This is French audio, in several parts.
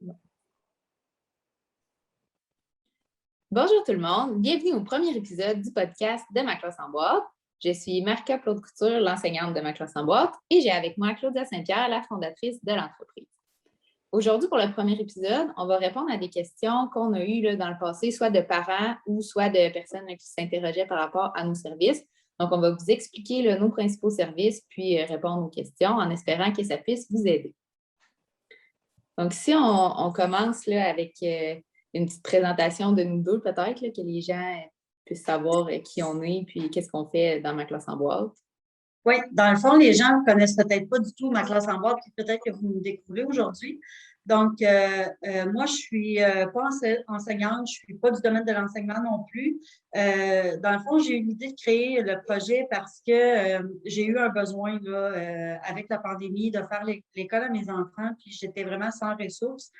Bon. Bonjour tout le monde, bienvenue au premier épisode du podcast de Ma classe en boîte. Je suis Marika Claude Couture, l'enseignante de Ma classe en boîte, et j'ai avec moi Claudia Saint-Pierre, la fondatrice de l'entreprise. Aujourd'hui, pour le premier épisode, on va répondre à des questions qu'on a eues dans le passé, soit de parents ou soit de personnes qui s'interrogeaient par rapport à nos services. Donc, on va vous expliquer nos principaux services, puis répondre aux questions en espérant que ça puisse vous aider. Donc, si on commence avec une petite présentation de nous deux, peut-être, que les gens puissent savoir qui on est puis qu'est-ce qu'on fait dans Ma classe en boîte. Oui, dans le fond, les gens ne connaissent peut-être pas du tout Ma classe en boîte, puis peut-être que vous nous découvrez aujourd'hui. Donc, moi, je suis pas enseignante, je suis pas du domaine de l'enseignement non plus. Dans le fond, j'ai eu l'idée de créer le projet parce que j'ai eu un besoin avec la pandémie de faire l'école à mes enfants, puis j'étais vraiment sans ressources.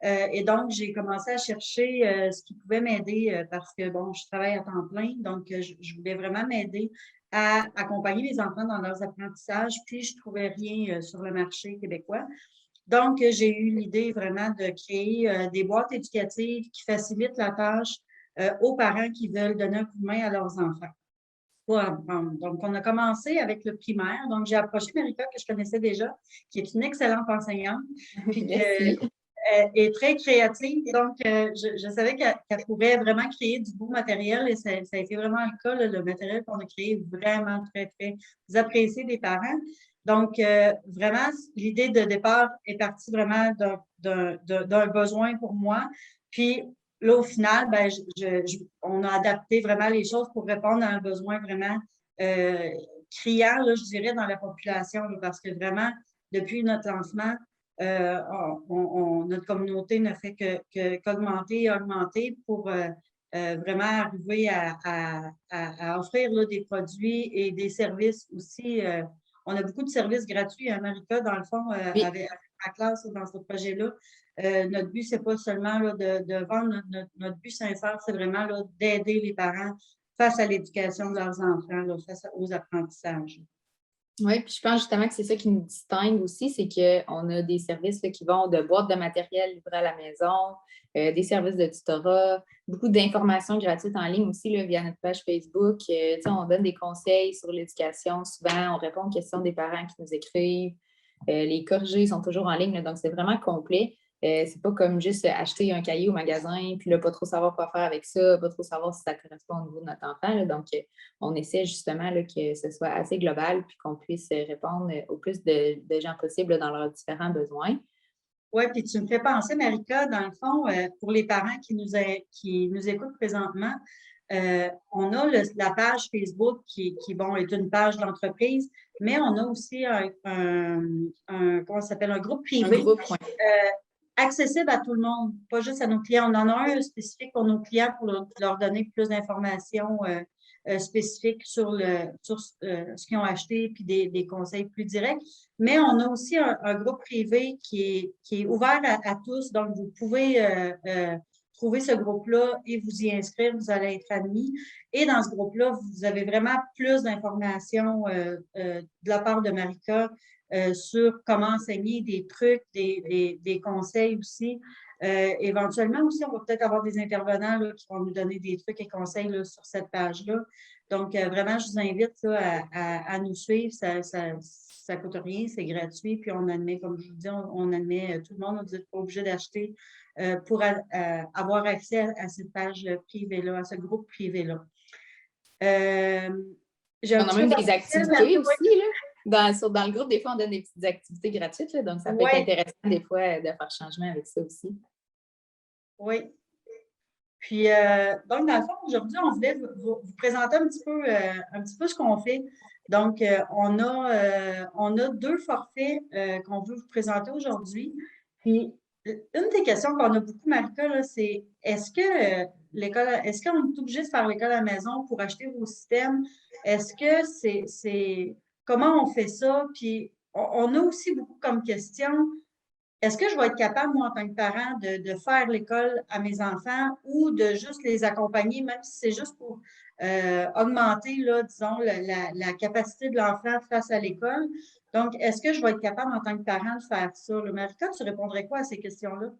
Et donc, j'ai commencé à chercher ce qui pouvait m'aider parce que, bon, je travaille à temps plein, donc je voulais vraiment m'aider à accompagner les enfants dans leurs apprentissages, puis je ne trouvais rien sur le marché québécois. Donc, j'ai eu l'idée vraiment de créer des boîtes éducatives qui facilitent la tâche aux parents qui veulent donner un coup de main à leurs enfants pour apprendre. Donc, on a commencé avec le primaire. Donc, j'ai approché Marika, que je connaissais déjà, qui est une excellente enseignante, puis Merci. est très créative. Donc, je savais qu'elle pourrait vraiment créer du beau matériel et ça a été vraiment le cas. Le matériel qu'on a créé vraiment très, très apprécié des parents. Donc, vraiment, l'idée de départ est partie vraiment d'un besoin pour moi. Puis, là, au final, ben, on a adapté vraiment les choses pour répondre à un besoin vraiment criant, là, je dirais, dans la population, là, parce que vraiment, depuis notre lancement, notre communauté ne fait qu'augmenter et augmenter pour vraiment arriver à offrir là, des produits et des services aussi. On a beaucoup de services gratuits à Marika, dans le fond, Oui. avec ma classe dans ce projet-là. Notre but, c'est pas seulement là, de vendre, notre but sincère, c'est vraiment là, d'aider les parents face à l'éducation de leurs enfants, là, face aux apprentissages. Oui, puis je pense justement que c'est ça qui nous distingue aussi, c'est qu'on a des services qui vont de boîtes de matériel livrées à la maison, des services de tutorat, beaucoup d'informations gratuites en ligne aussi via notre page Facebook. On donne des conseils sur l'éducation souvent, on répond aux questions des parents qui nous écrivent. Les corrigés sont toujours en ligne, donc c'est vraiment complet. C'est pas comme juste acheter un cahier au magasin, puis là, pas trop savoir quoi faire avec ça, pas trop savoir si ça correspond au niveau de notre enfant. Là. Donc, on essaie justement que ce soit assez global, puis qu'on puisse répondre au plus de gens possible dans leurs différents besoins. Oui, puis tu me fais penser, Marika, dans le fond, pour les parents qui nous écoutent présentement, on a la page Facebook qui bon, est une page d'entreprise, mais on a aussi comment ça s'appelle, un groupe privé. Un groupe, oui. Accessible à tout le monde, pas juste à nos clients. On en a un spécifique pour nos clients pour leur donner plus d'informations spécifiques sur ce qu'ils ont acheté puis des conseils plus directs. Mais on a aussi un groupe privé qui est ouvert à tous. Donc, vous pouvez trouver ce groupe-là et vous y inscrire. Vous allez être admis. Et dans ce groupe-là, vous avez vraiment plus d'informations de la part de Marika sur comment enseigner, des trucs, des conseils aussi. Éventuellement aussi, on va peut-être avoir des intervenants qui vont nous donner des trucs et conseils sur cette page-là. Donc, vraiment, je vous invite à nous suivre. Ça coûte rien, c'est gratuit. Puis, on admet, comme je vous dis, on admet tout le monde. Vous n'êtes pas obligé d'acheter pour avoir accès à cette page privée-là, à ce groupe privé-là. On a même des activités aussi. Là. Dans le groupe, des fois, on donne des petites activités gratuites. Là, donc, ça peut être intéressant des fois de faire changement avec ça aussi. Oui. Puis, donc, dans le fond, aujourd'hui, on voulait vous présenter un petit peu ce qu'on fait. Donc, on a 2 forfaits qu'on veut vous présenter aujourd'hui. Puis, une des questions qu'on a beaucoup, Marika, c'est est-ce qu'on est obligé de faire l'école à la maison pour acheter vos systèmes? Est-ce que c'est comment on fait ça? Puis, on a aussi beaucoup comme question. Est-ce que je vais être capable, moi, en tant que parent, de faire l'école à mes enfants ou de juste les accompagner, même si c'est juste pour augmenter, là, disons, la capacité de l'enfant face à l'école? Donc, est-ce que je vais être capable, en tant que parent, de faire ça? Là, Marika, tu répondrais quoi à ces questions-là?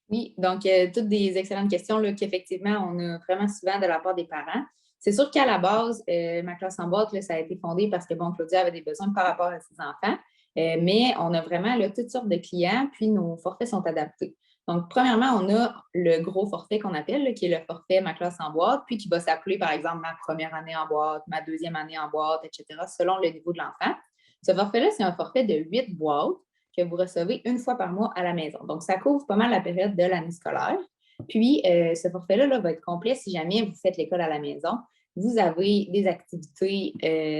Oui, donc toutes des excellentes questions là, qu'effectivement, on a vraiment souvent de la part des parents. C'est sûr qu'à la base, ma classe en boîte, là, ça a été fondé parce que, bon, Claudia avait des besoins par rapport à ses enfants, mais on a vraiment là, toutes sortes de clients, puis nos forfaits sont adaptés. Donc, premièrement, on a le gros forfait qu'on appelle, là, qui est le forfait ma classe en boîte, puis qui va s'appeler, par exemple, ma première année en boîte, ma deuxième année en boîte, etc., selon le niveau de l'enfant. Ce forfait-là, c'est un forfait de 8 boîtes que vous recevez une fois par mois à la maison. Donc, ça couvre pas mal la période de l'année scolaire. Puis, ce forfait-là là, va être complet si jamais vous faites l'école à la maison. Vous avez des activités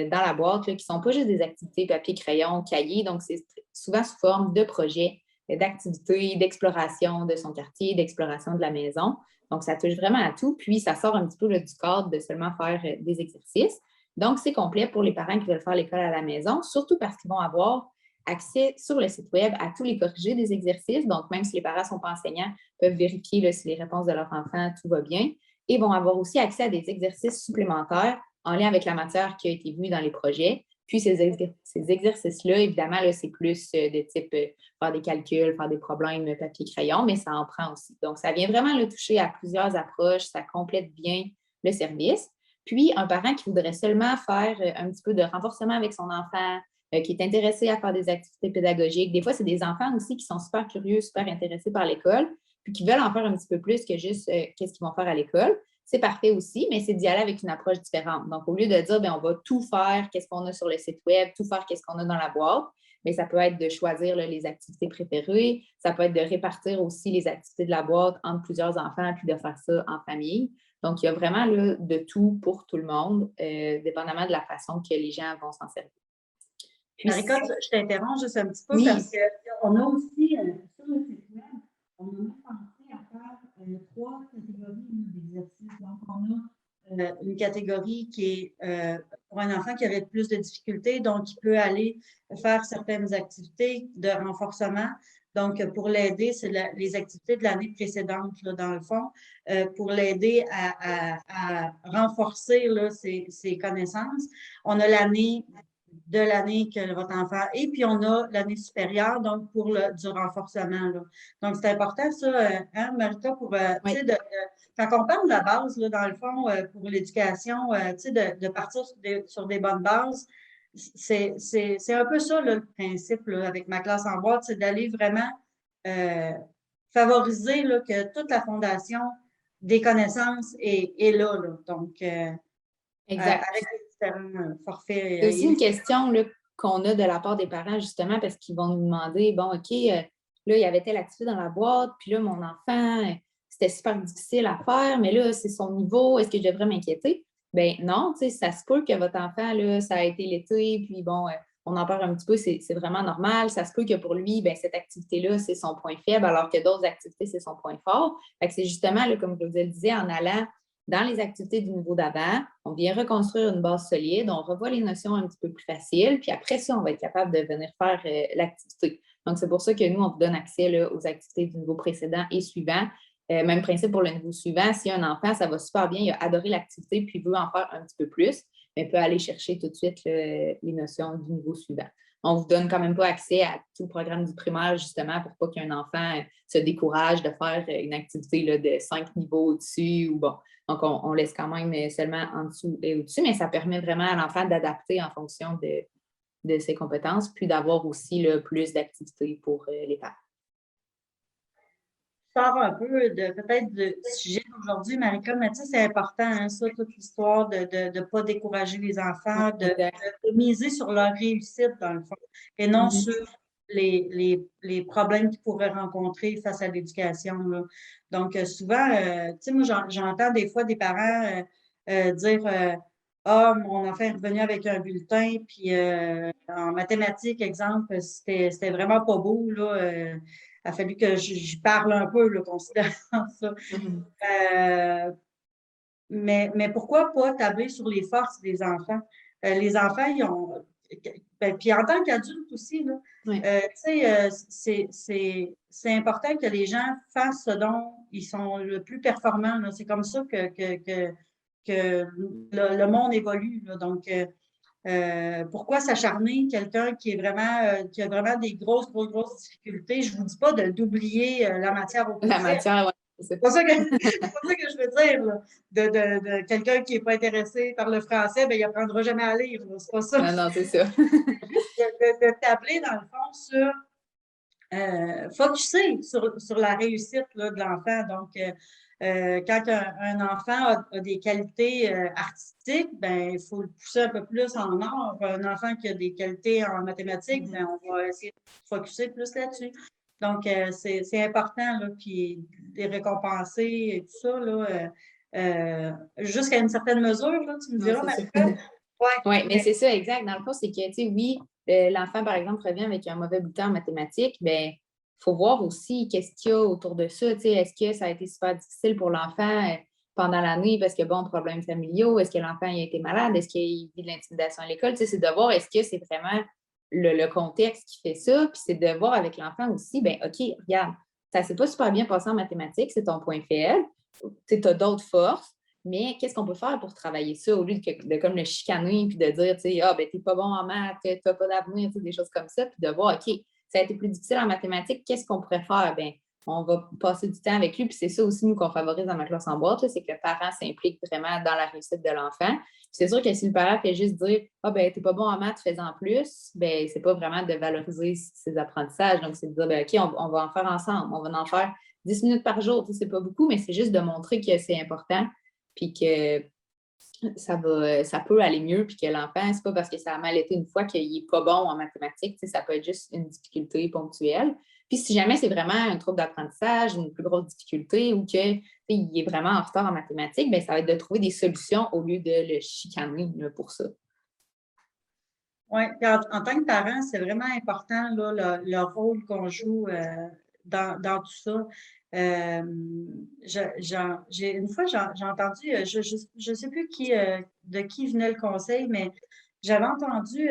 dans la boîte là, qui ne sont pas juste des activités papier, crayon, cahier. Donc, c'est souvent sous forme de projets, d'activités, d'exploration de son quartier, d'exploration de la maison. Donc, ça touche vraiment à tout. Puis, ça sort un petit peu là, du cadre de seulement faire des exercices. Donc, c'est complet pour les parents qui veulent faire l'école à la maison, surtout parce qu'ils vont avoir accès sur le site web à tous les corrigés des exercices. Donc, même si les parents ne sont pas enseignants, peuvent vérifier là, si les réponses de leur enfant, tout va bien. Et vont avoir aussi accès à des exercices supplémentaires en lien avec la matière qui a été vue dans les projets. Puis, ces exercices-là, évidemment, là, c'est plus de type faire des calculs, faire des problèmes papier-crayon, mais ça en prend aussi. Donc, ça vient vraiment le toucher à plusieurs approches. Ça complète bien le service. Puis, un parent qui voudrait seulement faire un petit peu de renforcement avec son enfant, qui est intéressé à faire des activités pédagogiques. Des fois, c'est des enfants aussi qui sont super curieux, super intéressés par l'école, puis qui veulent en faire un petit peu plus que juste qu'est-ce qu'ils vont faire à l'école. C'est parfait aussi, mais c'est d'y aller avec une approche différente. Donc, au lieu de dire, bien, on va tout faire, qu'est-ce qu'on a sur le site web, tout faire, qu'est-ce qu'on a dans la boîte, mais ça peut être de choisir là, les activités préférées, ça peut être de répartir aussi les activités de la boîte entre plusieurs enfants, puis de faire ça en famille. Donc, il y a vraiment là, de tout pour tout le monde, dépendamment de la façon que les gens vont s'en servir. Puis, Marika, je t'interromps juste un petit peu oui. parce qu'on a aussi sur le site web, on a même pensé à faire 3 catégories d'exercices. Donc, on a une catégorie qui est pour un enfant qui aurait plus de difficultés, donc il peut aller faire certaines activités de renforcement. Donc, pour l'aider, c'est les activités de l'année précédente, là, dans le fond, pour l'aider à renforcer là, ses connaissances. On a l'année de l'année que votre enfant et puis on a l'année supérieure, donc pour du renforcement. Là. Donc, c'est important, ça, hein, Marika, pour, oui. quand on parle de la base, là, dans le fond, pour l'éducation, de partir sur des bonnes bases, c'est un peu ça, là, le principe là, avec ma classe en boîte, c'est d'aller vraiment favoriser là, que toute la fondation des connaissances est là, là. Donc, Exact. avec les différents forfaits. C'est aussi une question là, qu'on a de la part des parents, justement, parce qu'ils vont nous demander, bon, OK, là, il y avait telle activité dans la boîte, puis là, mon enfant, c'était super difficile à faire, mais là, c'est son niveau, est-ce que je devrais m'inquiéter? Ben non, tu sais, ça se peut que votre enfant, là, ça a été l'été, puis bon, on en parle un petit peu, c'est vraiment normal. Ça se peut que pour lui, ben, cette activité-là, c'est son point faible, alors que d'autres activités, c'est son point fort. Fait que c'est justement, là, comme je vous le disais, en allant dans les activités du niveau d'avant, on vient reconstruire une base solide, on revoit les notions un petit peu plus faciles, puis après ça, on va être capable de venir faire l'activité. Donc, c'est pour ça que nous, on vous donne accès là, aux activités du niveau précédent et suivant. Même principe pour le niveau suivant. Si un enfant, ça va super bien, il a adoré l'activité, puis veut en faire un petit peu plus, mais peut aller chercher tout de suite les notions du niveau suivant. On ne vous donne quand même pas accès à tout le programme du primaire, justement, pour pas qu'un enfant se décourage de faire une activité là, de 5 niveaux au-dessus ou bon. Donc, on laisse quand même seulement en dessous et au-dessus, mais ça permet vraiment à l'enfant d'adapter en fonction de ses compétences, puis d'avoir aussi là, plus d'activités pour les parents. Je sors un peu peut-être du sujet d'aujourd'hui, Marika, mais tu sais, c'est important, hein, ça, toute l'histoire de ne pas décourager les enfants, de miser sur leur réussite, dans le fond, et non sur les problèmes qu'ils pourraient rencontrer face à l'éducation. Là. Donc, souvent, tu sais, moi, j'entends des fois des parents dire ah, mon enfant est revenu avec un bulletin, puis en mathématiques, exemple, c'était vraiment pas beau, là. Il a fallu que j'y parle un peu, là, considérant ça. Mais pourquoi pas tabler sur les forces des enfants? Les enfants, ils ont. Ben, puis en tant qu'adultes aussi, là, tu sais, c'est important que les gens fassent ce dont ils sont le plus performants. C'est comme ça que le monde évolue. Là. Donc, Pourquoi s'acharner quelqu'un qui est vraiment, qui a vraiment des grosses difficultés? Je vous dis pas d'oublier la matière au La complet. matière, ouais, C'est pas ça que, c'est pas ça que je veux dire, là. De quelqu'un qui n'est pas intéressé par le français, ben, il apprendra jamais à lire, là. C'est pas ça. Non, non, c'est ça. De tabler, dans le fond, sur focuser sur la réussite là, de l'enfant. Donc, quand un enfant a des qualités artistiques, ben, il faut le pousser un peu plus en art. Un enfant qui a des qualités en mathématiques, ben, on va essayer de focuser plus là-dessus. Donc, c'est important, là, puis les récompenser et tout ça, là, jusqu'à une certaine mesure, là, tu me Non, diras, c'est ça. Marie-Claude? Oui, Ouais, mais c'est ça, exact. Dans le fond, c'est que, tu sais, oui, l'enfant, par exemple, revient avec un mauvais bulletin en mathématiques, bien, il faut voir aussi qu'est-ce qu'il y a autour de ça. Tu sais, est-ce que ça a été super difficile pour l'enfant pendant l'année parce que, bon, problèmes familiaux, est-ce que l'enfant a été malade, est-ce qu'il vit de l'intimidation à l'école? Tu sais, c'est de voir est-ce que c'est vraiment le contexte qui fait ça, puis c'est de voir avec l'enfant aussi, bien, OK, regarde, ça s'est pas super bien passé en mathématiques, c'est ton point faible, tu as d'autres forces. Mais qu'est-ce qu'on peut faire pour travailler ça au lieu de comme le chicaner puis de dire, tu sais, ah, ben, t'es pas bon en maths, t'as pas d'avenir, des choses comme ça, puis de voir, OK, ça a été plus difficile en mathématiques, qu'est-ce qu'on pourrait faire? Ben, on va passer du temps avec lui, puis c'est ça aussi, nous, qu'on favorise dans ma classe en boîte, c'est que le parent s'implique vraiment dans la réussite de l'enfant. Puis c'est sûr que si le parent fait juste dire, ah, ben, t'es pas bon en maths, fais-en plus, ben, c'est pas vraiment de valoriser ses apprentissages. Donc, c'est de dire, ben, OK, on va en faire ensemble, on va en faire 10 minutes par jour, c'est pas beaucoup, mais c'est juste de montrer que c'est important puis que ça peut aller mieux, puis que l'enfant, c'est pas parce que ça a mal été une fois qu'il n'est pas bon en mathématiques, ça peut être juste une difficulté ponctuelle. Puis si jamais c'est vraiment un trouble d'apprentissage, une plus grosse difficulté ou qu'il est vraiment en retard en mathématiques, bien, ça va être de trouver des solutions au lieu de le chicaner là, pour ça. Oui, en tant que parent, c'est vraiment important là, le rôle qu'on joue dans tout ça. Une fois, j'ai entendu, je sais plus de qui venait le conseil, mais j'avais entendu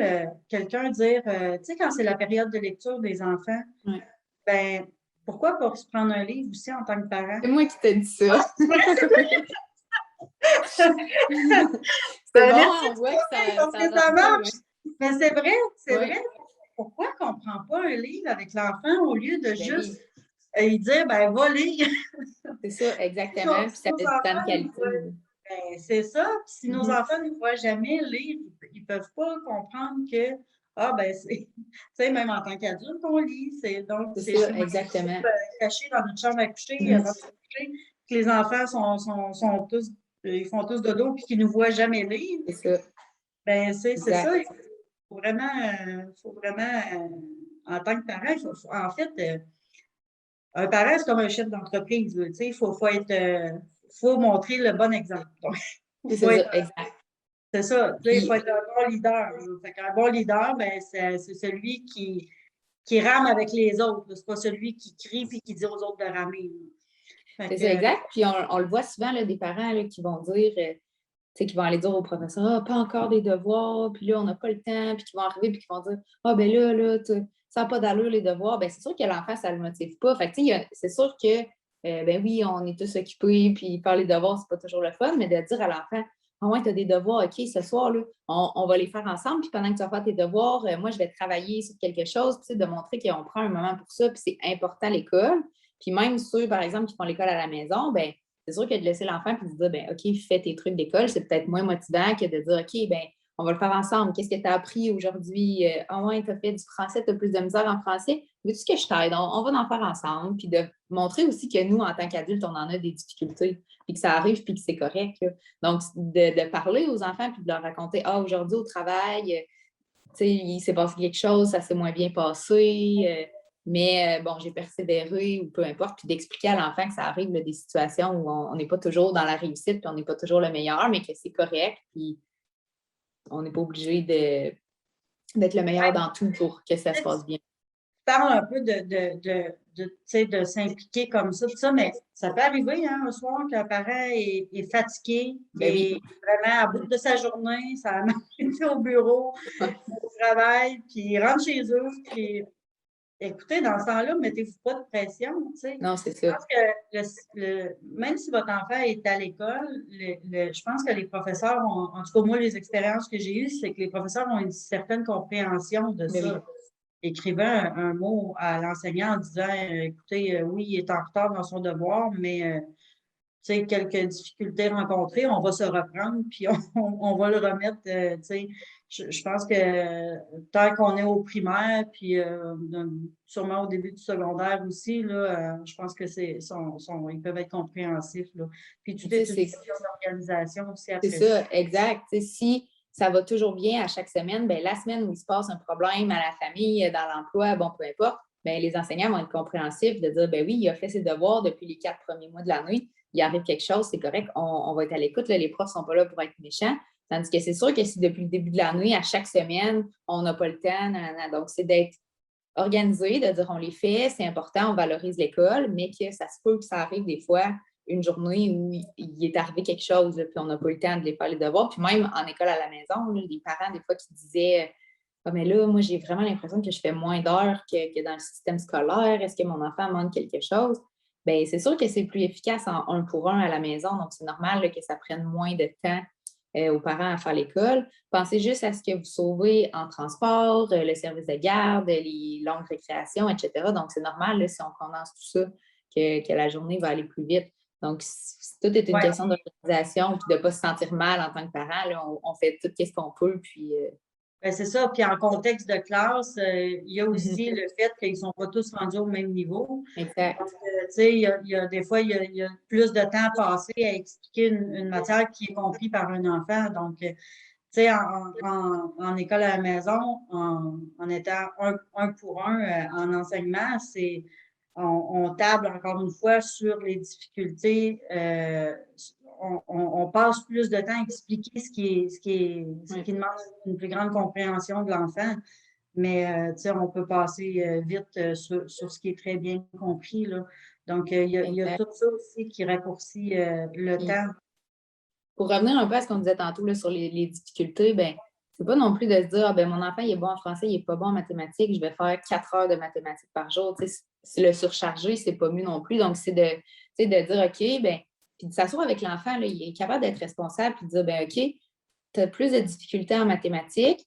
quelqu'un dire, tu sais, quand c'est la période de lecture des enfants, Ouais. ben pourquoi pas se prendre un livre aussi en tant que parent? C'est moi qui t'ai dit ça. C'est Ben, bon, merci hein, on du voit que conseil ça parce que ça rentre bien. marche. Mais c'est Oui, vrai. Pourquoi qu'on ne prend pas un livre avec l'enfant au lieu de ben juste oui, lui dire, ben, va lire. c'est ça, exactement. Puis Si ça nos fait du temps de enfants nous qualité. voient, ben, c'est ça. Puis si nos Mhm. enfants ne nous voient jamais lire, ils ne peuvent pas comprendre que, ah, ben, c'est, tu sais, même en tant qu'adulte, on lit. Donc, C'est c'est ça, moins exactement. caché dans notre chambre à coucher Mhm. avant de se coucher, que les enfants sont tous, ils font tous dodo puis qu'ils ne nous voient jamais lire. C'est ça, Ben, c'est ça. exact. Faut vraiment en tant que parent, en fait, un parent, c'est comme un chef d'entreprise. Tu sais, faut montrer le bon exemple. Donc, C'est faut être, ça, exact. c'est ça. Tu sais, il faut Puis, être un bon leader. Fait qu'un bon leader, ben, c'est celui qui rame avec les autres. C'est pas celui qui crie puis qui dit aux autres de ramer. Fait c'est ça, que, exact. Puis on le voit souvent, là, des parents là, qui vont dire, tu sais, qui vont aller dire au professeur, ah, pas encore des devoirs, puis là, on n'a pas le temps, puis qui vont arriver, puis qui vont dire, ah, ben là, ça n'a pas d'allure les devoirs. Ben, c'est sûr que l'enfant, ça ne le motive pas. Fait que, tu sais, c'est sûr que, ben oui, on est tous occupés, puis faire les devoirs, c'est pas toujours le fun, mais de dire à l'enfant, ah ouais, tu as des devoirs, OK, ce soir, là, on va les faire ensemble, puis pendant que tu vas faire tes devoirs, moi, je vais travailler sur quelque chose, puis de montrer qu'on prend un moment pour ça, puis c'est important l'école. Puis même ceux, par exemple, qui font l'école à la maison, ben c'est sûr que de laisser l'enfant puis de dire, ben, OK, fais tes trucs d'école, c'est peut-être moins motivant que de dire, OK, ben, on va le faire ensemble. Qu'est-ce que tu as appris aujourd'hui? Ah ouais, tu as fait du français, tu as plus de misère en français. Veux-tu que je t'aide? On va en faire ensemble. Puis de montrer aussi que nous, en tant qu'adultes, on en a des difficultés, puis que ça arrive, puis que c'est correct. Là. Donc, de parler aux enfants, puis de leur raconter, ah, aujourd'hui au travail, tu sais, il s'est passé quelque chose, ça s'est moins bien passé. Mais bon, j'ai persévéré ou peu importe, puis d'expliquer à l'enfant que ça arrive là, des situations où on n'est pas toujours dans la réussite, puis on n'est pas toujours le meilleur, mais que c'est correct, puis on n'est pas obligé d'être le meilleur dans tout pour que ça se passe bien. parle un peu tu sais, de s'impliquer comme ça, tout ça, mais ça peut arriver, hein, un soir qu'un parent est fatigué, Ben est oui. vraiment à bout de sa journée, ça a mal été au bureau, au travail, puis il rentre chez eux, puis écoutez, dans ce temps-là, mettez-vous pas de pression, tu sais. Non, c'est Je ça. pense que même si votre enfant est à l'école, je pense que les professeurs ont, en tout cas moi, les expériences que j'ai eues, c'est que les professeurs ont une certaine compréhension de Mais oui. ça. Écrivant un mot à l'enseignant en disant, écoutez, oui, il est en retard dans son devoir, mais tu sais, quelques difficultés rencontrées, on va se reprendre, puis on va le remettre, tu sais. Je pense que tant qu'on est au primaire, puis sûrement au début du secondaire aussi, là, je pense que ils peuvent être compréhensifs, là. Puis tout Tu sais, est une question d'organisation aussi c'est après ça. ça, exact. Tu sais, si ça va toujours bien à chaque semaine, ben, la semaine où il se passe un problème à la famille, dans l'emploi, bon, peu importe, ben, les enseignants vont être compréhensifs de dire, ben oui, il a fait ses devoirs depuis les 4 premiers mois de l'année, il arrive quelque chose, c'est correct, on va être à l'écoute, là, les profs ne sont pas là pour être méchants. Tandis que c'est sûr que si depuis le début de l'année, à chaque semaine, on n'a pas le temps, nanana. Donc c'est d'être organisé, de dire on les fait, c'est important, on valorise l'école, mais que ça se peut que ça arrive des fois une journée où il est arrivé quelque chose, puis on n'a pas eu le temps de les faire les devoirs. Puis même en école à la maison, là, les parents, des fois, qui disaient ah, mais là, moi, j'ai vraiment l'impression que je fais moins d'heures que dans le système scolaire. Est-ce que mon enfant manque quelque chose? Bien, c'est sûr que c'est plus efficace en un pour un à la maison, donc c'est normal là, que ça prenne moins de temps aux parents à faire l'école. Pensez juste à ce que vous sauvez en transport, le service de garde, les longues récréations, etc. Donc, c'est normal là, si on condense tout ça, que la journée va aller plus vite. Donc, tout est une Ouais. question d'organisation et de ne pas se sentir mal en tant que parent. Là, on fait tout ce qu'on peut, puis Ben, c'est ça. Puis en contexte de classe, il y a Mhm. aussi le fait qu'ils ne sont pas tous rendus au même niveau. Exact. Donc, tu sais, des fois, il y a plus de temps passé à expliquer une matière qui est comprise par un enfant. Donc, tu sais, en école à la maison, en étant un pour un en enseignement, on table encore une fois sur les difficultés. On passe plus de temps à expliquer ce qui demande une plus grande compréhension de l'enfant. Mais tu sais, on peut passer vite sur ce qui est très bien compris, là. Donc, il y a Exact. tout ça aussi qui raccourcit le Puis, temps. pour revenir un peu à ce qu'on disait tantôt là, sur les difficultés, ben, c'est pas non plus de se dire, ah, ben, mon enfant, il est bon en français, il est pas bon en mathématiques, je vais faire 4 heures de mathématiques par jour. Tu sais, c'est le surcharger, c'est pas mieux non plus. Donc, c'est de, tu sais, de dire, OK, ben, puis de s'asseoir avec l'enfant, là, il est capable d'être responsable, puis de dire, ben, OK, tu as plus de difficultés en mathématiques,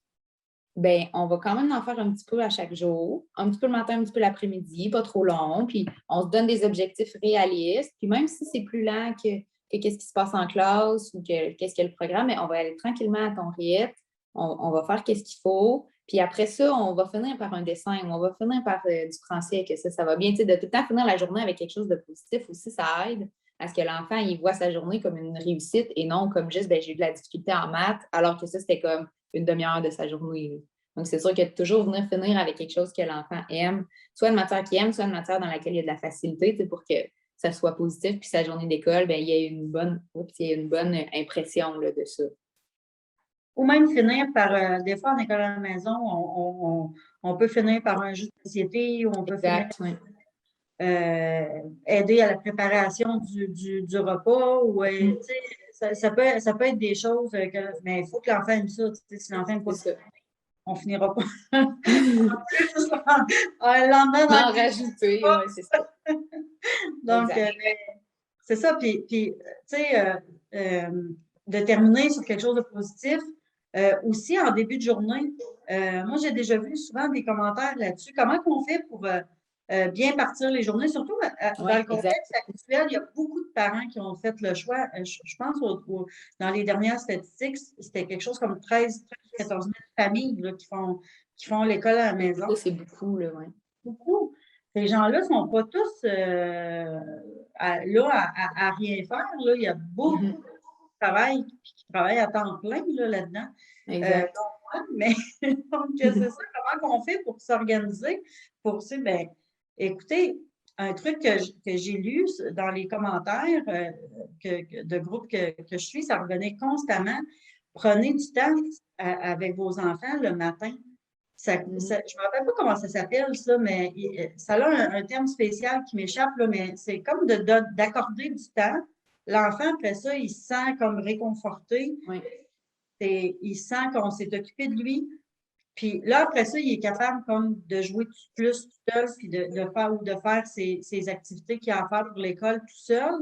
ben, on va quand même en faire un petit peu à chaque jour, un petit peu le matin, un petit peu l'après-midi, pas trop long, puis on se donne des objectifs réalistes, puis même si c'est plus lent que qu'est-ce qui se passe en classe ou que qu'est-ce que le programme, mais on va aller tranquillement à ton rythme, on va faire qu'est-ce qu'il faut, puis après ça, on va finir par un dessin, on va finir par du français, que ça va bien, tu sais, de tout le temps finir la journée avec quelque chose de positif aussi, ça aide à ce que l'enfant, il voit sa journée comme une réussite et non comme juste, ben, j'ai eu de la difficulté en maths, alors que ça, c'était comme une demi-heure de sa journée. Donc, c'est sûr que toujours venir finir avec quelque chose que l'enfant aime, soit une matière qu'il aime, soit une matière dans laquelle il y a de la facilité, pour que ça soit positif, puis sa journée d'école, ben, il y a il y a une bonne impression là, de ça. Ou même finir par, des fois en école à la maison, on peut finir par un jeu de société, ou on peut finir Exact, oui. aider à la préparation du repas, ou tu sais, ça peut être des choses, mais il faut que l'enfant aime ça. Tu sais, si l'enfant n'aime pas C'est ça, ça. on finira pas. Le lendemain dans Non, le rajouter, oui, c'est ça. Donc, Exact. c'est ça. Puis tu sais, de terminer sur quelque chose de positif, aussi en début de journée, moi, j'ai déjà vu souvent des commentaires là-dessus. Comment qu'on fait pour bien partir les journées? Surtout Oui, dans le exact. contexte actuel, il y a beaucoup de parents qui ont fait le choix. Je pense dans les dernières statistiques, c'était quelque chose comme 13 14 000 familles là, qui font l'école à la maison. Ça, c'est beaucoup, là, oui. Beaucoup. Ces gens-là ne sont pas tous là à rien faire. Là. Il y a beaucoup de travail qui travaillent à temps plein là-dedans. Exact. Donc, moi, mais donc, c'est ça, comment on fait pour s'organiser? Pour, tu sais, ben, écoutez, un truc que j'ai lu dans les commentaires de groupes que je suis, ça revenait constamment. Prenez du temps avec vos enfants le matin. Je ne me rappelle pas comment ça s'appelle, ça, mais ça a un terme spécial qui m'échappe, là, mais c'est comme d'accorder du temps. L'enfant, après ça, il se sent comme réconforté. Oui. Il sent qu'on s'est occupé de lui. Puis là, après ça, il est capable comme de jouer plus tout seul, puis de faire ses activités qu'il a à faire pour l'école tout seul.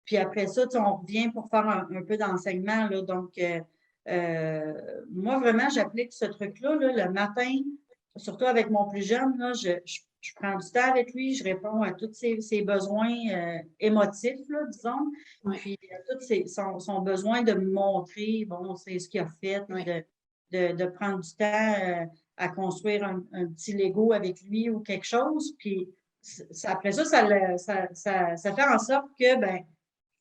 Puis après ça, on revient pour faire un peu d'enseignement, là. Donc, moi, vraiment, j'applique ce truc-là, là, le matin, surtout avec mon plus jeune, là, je prends du temps avec lui, je réponds à tous ses besoins émotifs, là, disons, Oui, puis à son besoin de me montrer, bon, c'est ce qu'il a fait, puis oui. de prendre du temps à construire un petit Lego avec lui ou quelque chose. Puis après ça, ça fait en sorte que, ben,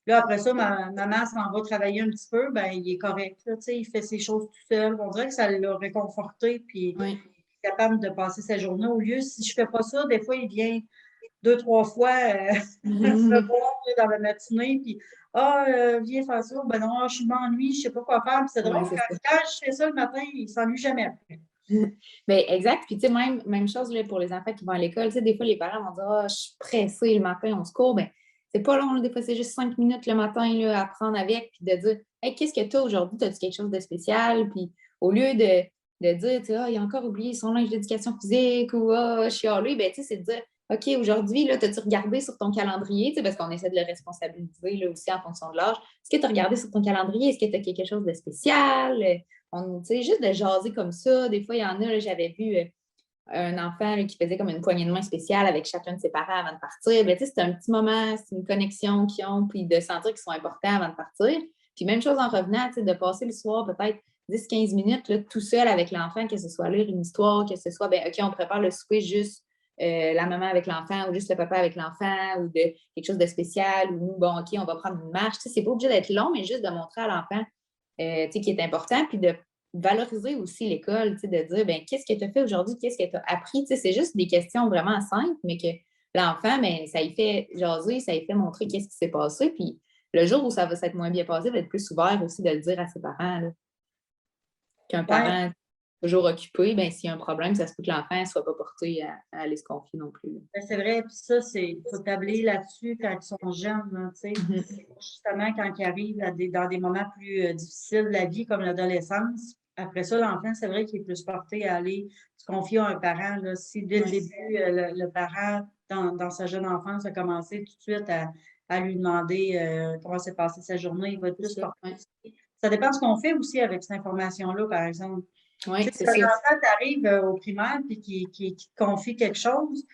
là, après ça, maman s'en va travailler un petit peu, ben, il est correct, là, tu sais, il fait ses choses tout seul. On dirait que ça l'a réconforté, puis Oui. il est capable de passer sa journée. Au lieu, si je fais pas ça, des fois, il vient 2, 3 fois me voir là, dans la matinée, puis ah, viens faire ça. Ben non, je m'ennuie, je sais pas quoi faire. Puis c'est drôle, Oui, c'est ça. quand je fais ça le matin, il s'ennuie jamais après. Ben, exact. Puis, tu sais, même chose là, pour les enfants qui vont à l'école. Tu sais, des fois, les parents vont dire ah, je suis pressée le matin, on se court. Ben, c'est pas long. Là. Des fois, c'est juste 5 minutes le matin là, à prendre avec, puis de dire hey, qu'est-ce que tu as aujourd'hui? As-tu quelque chose de spécial? Puis, au lieu de dire tu sais, ah, il a encore oublié son linge d'éducation physique ou ah, je suis allée, ben, tu sais, c'est de dire OK, aujourd'hui, là, as-tu regardé sur ton calendrier? Tu sais, parce qu'on essaie de le responsabiliser là, aussi en fonction de l'âge. Est-ce que tu as regardé sur ton calendrier? Est-ce que tu as quelque chose de spécial? Tu sais, juste de jaser comme ça. Des fois, il y en a, là, j'avais vu un enfant là, qui faisait comme une poignée de main spéciale avec chacun de ses parents avant de partir. Ben, tu sais, c'est un petit moment, c'est une connexion qu'ils ont, puis de sentir qu'ils sont importants avant de partir. Puis même chose en revenant, tu sais, de passer le soir peut-être 10-15 minutes là, tout seul avec l'enfant, que ce soit lire une histoire, que ce soit, ben, OK, on prépare le souper juste la maman avec l'enfant ou juste le papa avec l'enfant ou de quelque chose de spécial ou nous, bon, OK, on va prendre une marche. Tu sais, c'est pas obligé d'être long, mais juste de montrer à l'enfant tu sais, qui est important, puis de valoriser aussi l'école, tu sais, de dire, ben qu'est-ce que tu as fait aujourd'hui, qu'est-ce que tu as appris, tu sais, c'est juste des questions vraiment simples, mais que l'enfant, ben ça y fait jaser, ça y fait montrer qu'est-ce qui s'est passé, puis le jour où ça va s'être moins bien passé, il va être plus ouvert aussi de le dire à ses parents, là. Qu'un Oui, parent toujours occupé, ben s'il y a un problème, ça se peut que l'enfant ne soit pas porté à aller se confier non plus. ben, c'est vrai. Puis ça, il faut tabler là-dessus quand ils sont jeunes, là, tu sais. Mhm. Justement, quand ils arrivent dans des moments plus difficiles de la vie, comme l'adolescence. Après ça, l'enfant, c'est vrai qu'il est plus porté à aller se confier à un parent. Là. Si dès le Ouais. début, le parent, dans sa jeune enfance, a commencé tout de suite à lui demander comment s'est passée sa journée, il va être C'est plus ça. porté. Ouais. Ça dépend de ce qu'on fait aussi avec cette information-là, par exemple. Tu Ouais, sais, c'est si un ça. enfant t'arrive au primaire et qui te confie quelque chose,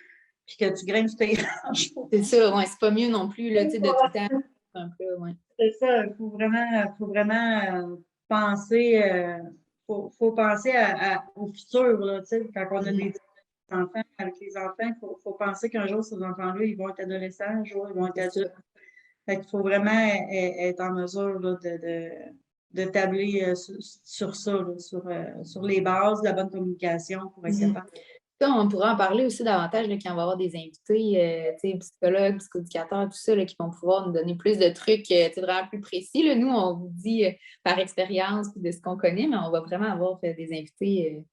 puis que tu graines sur tes hanches. C'est ça, ouais, c'est pas mieux non plus, là, tu sais, de tout le temps un peu, ouais. C'est ça, faut vraiment penser, faut penser au futur, là, tu sais, quand on a Mhm. des enfants, avec les enfants, faut penser qu'un jour, ces enfants-là, ils vont être adolescents, un jour, ils vont être C'est ça. adultes. Fait qu'il faut vraiment être en mesure là, de tabler sur ça, là, sur les bases de la bonne communication pour être Mhm. capable. Ça, on pourra en parler aussi davantage là, quand on va avoir des invités, tu sais, psychologues, psychoéducateurs, tout ça, là, qui vont pouvoir nous donner plus de trucs tu sais, vraiment plus précis. Là. Nous, on vous dit par expérience puis de ce qu'on connaît, mais on va vraiment avoir des invités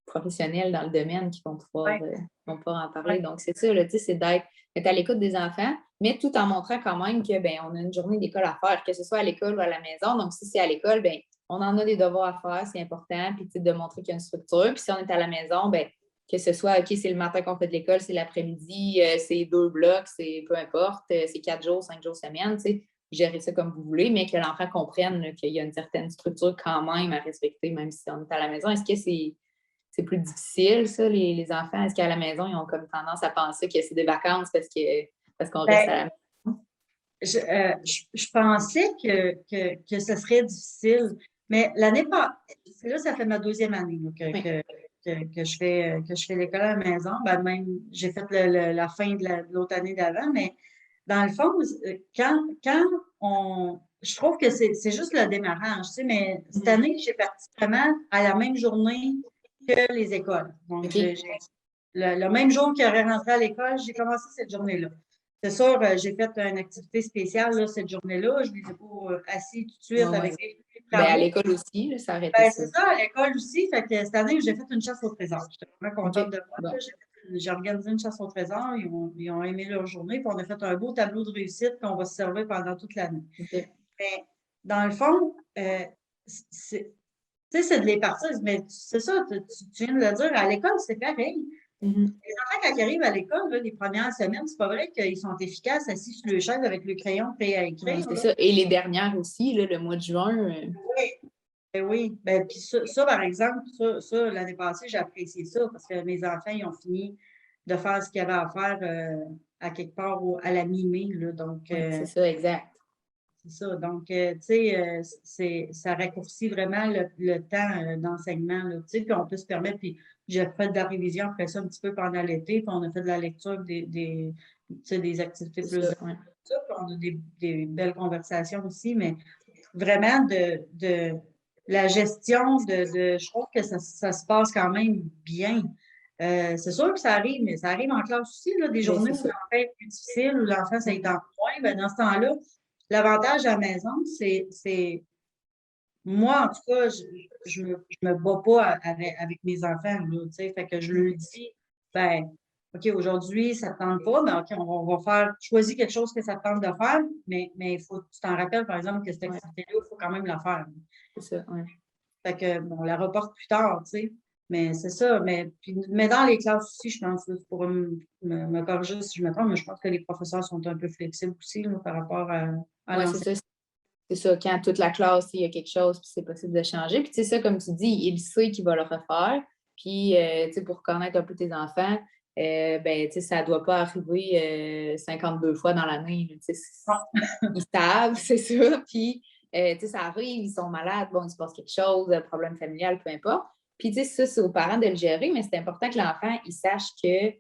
professionnels dans le domaine Oui, qui vont pouvoir en oui, parler. Donc, c'est ça, là, tu sais, c'est d'être à l'écoute des enfants, mais tout en montrant quand même que ben, on a une journée d'école à faire, que ce soit à l'école ou à la maison. Donc, si c'est à l'école, ben, on en a des devoirs à faire, c'est important, puis tu sais, de montrer qu'il y a une structure. Puis si on est à la maison, ben, que ce soit, OK, c'est le matin qu'on fait de l'école, c'est l'après-midi, c'est 2 blocs, c'est peu importe, c'est 4 jours, 5 jours semaine, tu sais, gérer ça comme vous voulez, mais que l'enfant comprenne là, qu'il y a une certaine structure quand même à respecter, même si on est à la maison. Est-ce que c'est plus difficile, ça, les enfants? Est-ce qu'à la maison, ils ont comme tendance à penser que c'est des vacances parce qu'on reste à ben, la maison? je pensais que ce serait difficile, mais l'année passée, là, ça fait ma deuxième année là, Oui. que je fais l'école à la maison. Ben, même, j'ai fait la fin de l'autre année d'avant, mais dans le fond, quand je trouve que c'est juste le démarrage, tu sais, mais cette Mhm. année, j'ai parti vraiment à la même journée que les écoles. Donc, OK. le même jour qu'il aurait rentré à l'école, j'ai commencé cette journée-là. C'est sûr, j'ai fait une activité spéciale là, cette journée-là. Je ne les ai pas assis tout de Ouais, suite ouais. avec les Ben, à travaux. l'école aussi, là, ça aurait été Ben, ça. c'est ça, à l'école aussi. Fait que cette année, j'ai fait une chasse au trésor. J'étais vraiment contente OK. de moi. Bon. Là. J'ai organisé une chasse au trésor. Ils ont aimé leur journée. Puis on a fait un beau tableau de réussite qu'on va se servir pendant toute l'année. OK. Mais dans le fond, c'est Tu sais, c'est de les partir, mais c'est ça, tu viens de le dire, à l'école, c'est pareil. Mhm. Les enfants, quand ils arrivent à l'école, là, les premières semaines, c'est pas vrai qu'ils sont efficaces assis sur le chaise avec le crayon prêt à Ouais, écrire, c'est là. ça. Et les dernières aussi, là, le mois de juin. Oui. Ben oui. Ben, puis ça, par exemple, l'année passée, j'ai apprécié ça parce que mes enfants, ils ont fini de faire ce qu'ils avaient à faire à quelque part à la mi-mai, là. Donc, Oui, c'est ça, exact. c'est ça. Donc, tu sais, ça raccourcit vraiment le temps d'enseignement, là. Tu sais, puis on peut se permettre, puis j'ai fait de la révision après ça un petit peu pendant l'été, puis on a fait de la lecture tu sais, des activités C'est plus ça, ouais. ça, puis on a des belles conversations aussi, mais vraiment de la gestion je trouve que ça se passe quand même bien. C'est sûr que ça arrive, mais ça arrive en classe aussi, là, des Ben, journées c'est où ça. l'enfant est plus difficile, où l'enfant ça est en point, ben, dans ce temps-là, l'avantage à la maison, c'est moi, en tout cas, je me bats pas avec mes enfants, là, tu sais, fait que je leur dis, ben, OK, aujourd'hui, ça ne te tente pas, ben, OK, on va faire, choisis quelque chose que ça te tente de faire, mais il faut, tu t'en rappelles, par exemple, que cette Ouais, activité-là, il faut quand même la faire. c'est ça, ouais. Fait que, bon, on la reporte plus tard, tu sais. Mais c'est ça. Mais dans les classes aussi, je pense, là, tu pourras me corriger si je me trompe, mais je pense que les professeurs sont un peu flexibles aussi là, par rapport à Ouais, c'est l'enseignement. ça. C'est ça, quand toute la classe, il y a quelque chose, puis c'est possible de changer. Puis, tu sais, ça, comme tu dis, il sait qu'il va le refaire. Puis, tu sais, pour connaître un peu tes enfants, ben, tu sais, ça ne doit pas arriver 52 fois dans l'année. Tu sais, ils savent, c'est ça. Puis, tu sais, ça arrive, ils sont malades, bon, il se passe quelque chose, un problème familial, peu importe. Puis, tu sais, ça, c'est aux parents de le gérer, mais c'est important que l'enfant, il sache que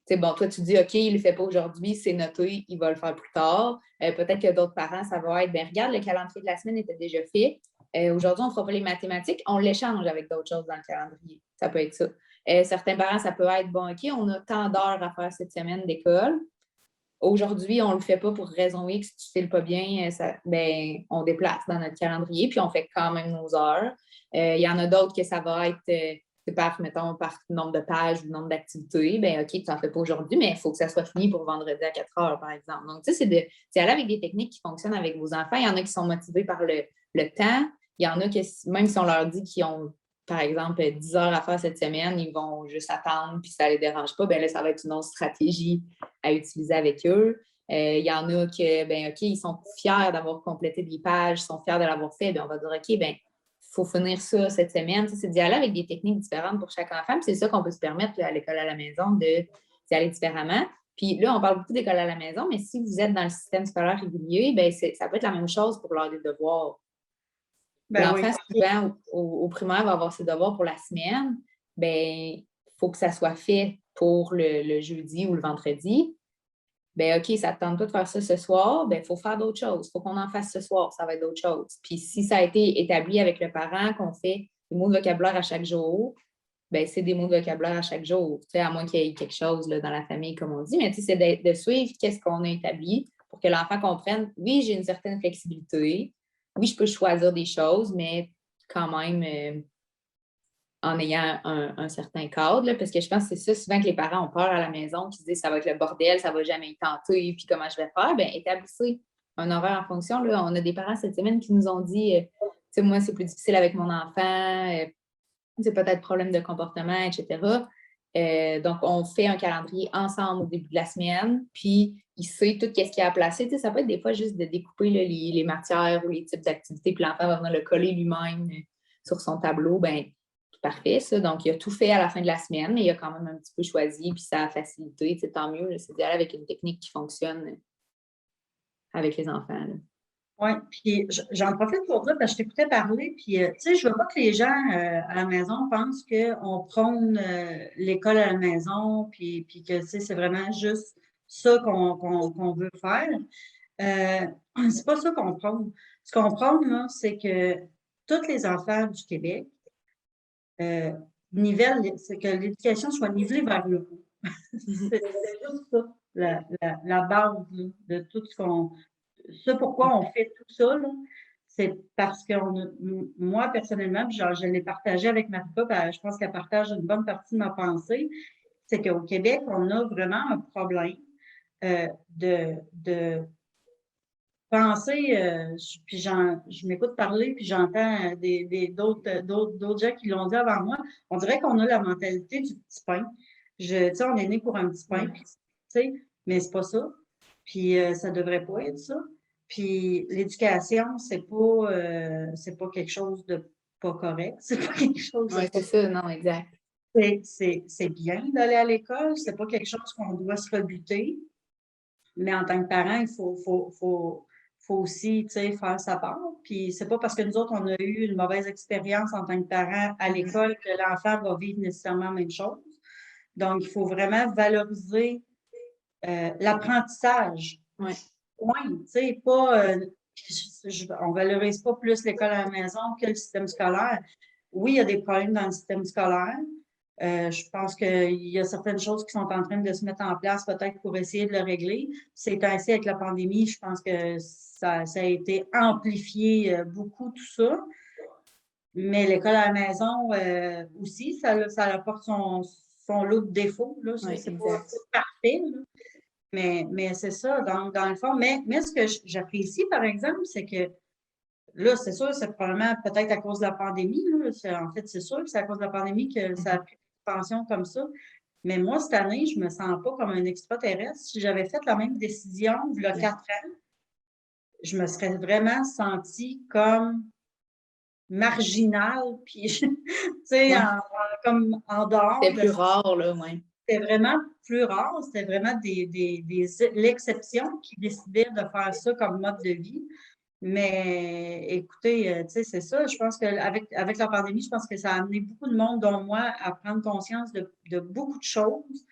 c'est bon, toi, tu dis, OK, il ne le fait pas aujourd'hui, c'est noté, il va le faire plus tard. Peut-être que d'autres parents, ça va être, ben regarde, le calendrier de la semaine était déjà fait. Aujourd'hui, on ne fera pas les mathématiques, on l'échange avec d'autres choses dans le calendrier. Ça peut être ça. Certains parents, ça peut être, bon, OK, on a tant d'heures à faire cette semaine d'école. Aujourd'hui, on ne le fait pas pour raison X, si tu ne files pas bien, ben, on déplace dans notre calendrier, puis on fait quand même nos heures. Il y en a d'autres que ça va être mettons, par nombre de pages ou nombre d'activités. Ben, OK, tu n'en fais pas aujourd'hui, mais il faut que ça soit fini pour vendredi à 4 heures, par exemple. Donc, tu sais, c'est aller avec des techniques qui fonctionnent avec vos enfants. Il y en a qui sont motivés par le temps. Il y en a qui, même si on leur dit qu'ils ont par exemple, 10 heures à faire cette semaine, ils vont juste attendre, puis ça ne les dérange pas, bien là, ça va être une autre stratégie à utiliser avec eux. Il y en a que, ben OK, ils sont fiers d'avoir complété des pages, ils sont fiers de l'avoir fait, bien, on va dire, OK, ben il faut finir ça cette semaine. C'est d'y aller avec des techniques différentes pour chaque enfant, puis c'est ça qu'on peut se permettre là, à l'école à la maison d'y aller différemment. Puis là, on parle beaucoup d'école à la maison, mais si vous êtes dans le système scolaire régulier, bien, ça peut être la même chose pour l'heure des devoirs. Ben oui. L'enfant, souvent, au primaire, va avoir ses devoirs pour la semaine. Bien, il faut que ça soit fait pour le jeudi ou le vendredi. Bien, OK, ça ne te tente pas de faire ça ce soir, bien, il faut faire d'autres choses. Il faut qu'on en fasse ce soir, ça va être d'autres choses. Puis si ça a été établi avec le parent, qu'on fait des mots de vocabulaire à chaque jour, bien, c'est des mots de vocabulaire à chaque jour. Tu sais, à moins qu'il y ait quelque chose là, dans la famille, comme on dit. Mais tu sais, c'est de suivre qu'est-ce qu'on a établi pour que l'enfant comprenne, oui, j'ai une certaine flexibilité. Oui, je peux choisir des choses, mais quand même en ayant un certain cadre. Là, parce que je pense que c'est ça souvent que les parents ont peur à la maison, qui se disent ça va être le bordel, ça ne va jamais y tenter, puis comment je vais faire. Bien, établissez un horaire en fonction. Là. On a des parents cette semaine qui nous ont dit tu sais, moi, c'est plus difficile avec mon enfant, c'est peut-être problème de comportement, etc. Donc, on fait un calendrier ensemble au début de la semaine, puis il sait tout ce qu'il y a à placer. Tu sais, ça peut être des fois juste de découper là, les matières ou les types d'activités, puis l'enfant va venir le coller lui-même sur son tableau. Ben, parfait, ça. Donc, il a tout fait à la fin de la semaine, mais il a quand même un petit peu choisi, puis ça a facilité. C'est tant mieux, c'est d'y aller avec une technique qui fonctionne avec les enfants. Là. Oui, puis j'en profite pour dire, parce que je t'écoutais parler, puis tu sais, je veux pas que les gens à la maison pensent qu'on prône l'école à la maison, puis que tu sais, c'est vraiment juste ça qu'on veut faire. C'est pas ça qu'on prône. Ce qu'on prône, là, c'est que tous les enfants du Québec c'est que l'éducation soit nivelée vers le haut. Mhm. C'est juste ça, la base là, de tout ce pourquoi on fait tout ça, là, c'est parce que moi, personnellement, puis genre, je l'ai partagé avec Marika, puis je pense qu'elle partage une bonne partie de ma pensée, c'est qu'au Québec, on a vraiment un problème de penser, puis je m'écoute parler, puis j'entends d'autres gens qui l'ont dit avant moi. On dirait qu'on a la mentalité du petit pain. Tu sais, on est né pour un petit pain, puis, tu sais, mais c'est pas ça. Puis ça devrait pas être ça. Puis l'éducation, c'est pas quelque chose de pas correct. C'est pas quelque chose de Oui, pas. c'est ça, non, exact. C'est bien d'aller à l'école. C'est pas quelque chose qu'on doit se rebuter. Mais en tant que parent, il faut aussi, tu sais, faire sa part. Puis c'est pas parce que nous autres, on a eu une mauvaise expérience en tant que parent à l'école que l'enfant va vivre nécessairement la même chose. Donc, il faut vraiment valoriser l'apprentissage. Oui. Point. Tu sais, pas, on valorise pas plus l'école à la maison que le système scolaire. Oui, il y a des problèmes dans le système scolaire. Je pense qu'il y a certaines choses qui sont en train de se mettre en place peut-être pour essayer de le régler. C'est ainsi avec la pandémie, je pense que ça a été amplifié beaucoup tout ça. Mais l'école à la maison aussi, ça apporte son lot de défauts. Là. Oui, C'est pas exact. parfait. Là. Mais c'est ça, dans le fond. Mais ce que j'apprécie, par exemple, c'est que là, c'est sûr, c'est probablement peut-être à cause de la pandémie. Là. En fait, c'est sûr que c'est à cause de la pandémie que ça a pris une expansion comme ça. Mais moi, cette année, je me sens pas comme un extraterrestre. Si j'avais fait la même décision il y a 4 ans, je me serais vraiment sentie comme marginale, puis, tu sais, Ouais. comme en dehors C'était de plus rare, là, oui. c'était vraiment plus rare, c'était vraiment l'exception qui décidait de faire ça comme mode de vie. Mais écoutez, tu sais, c'est ça. Je pense qu'avec la pandémie, je pense que ça a amené beaucoup de monde, dont moi, à prendre conscience de beaucoup de choses,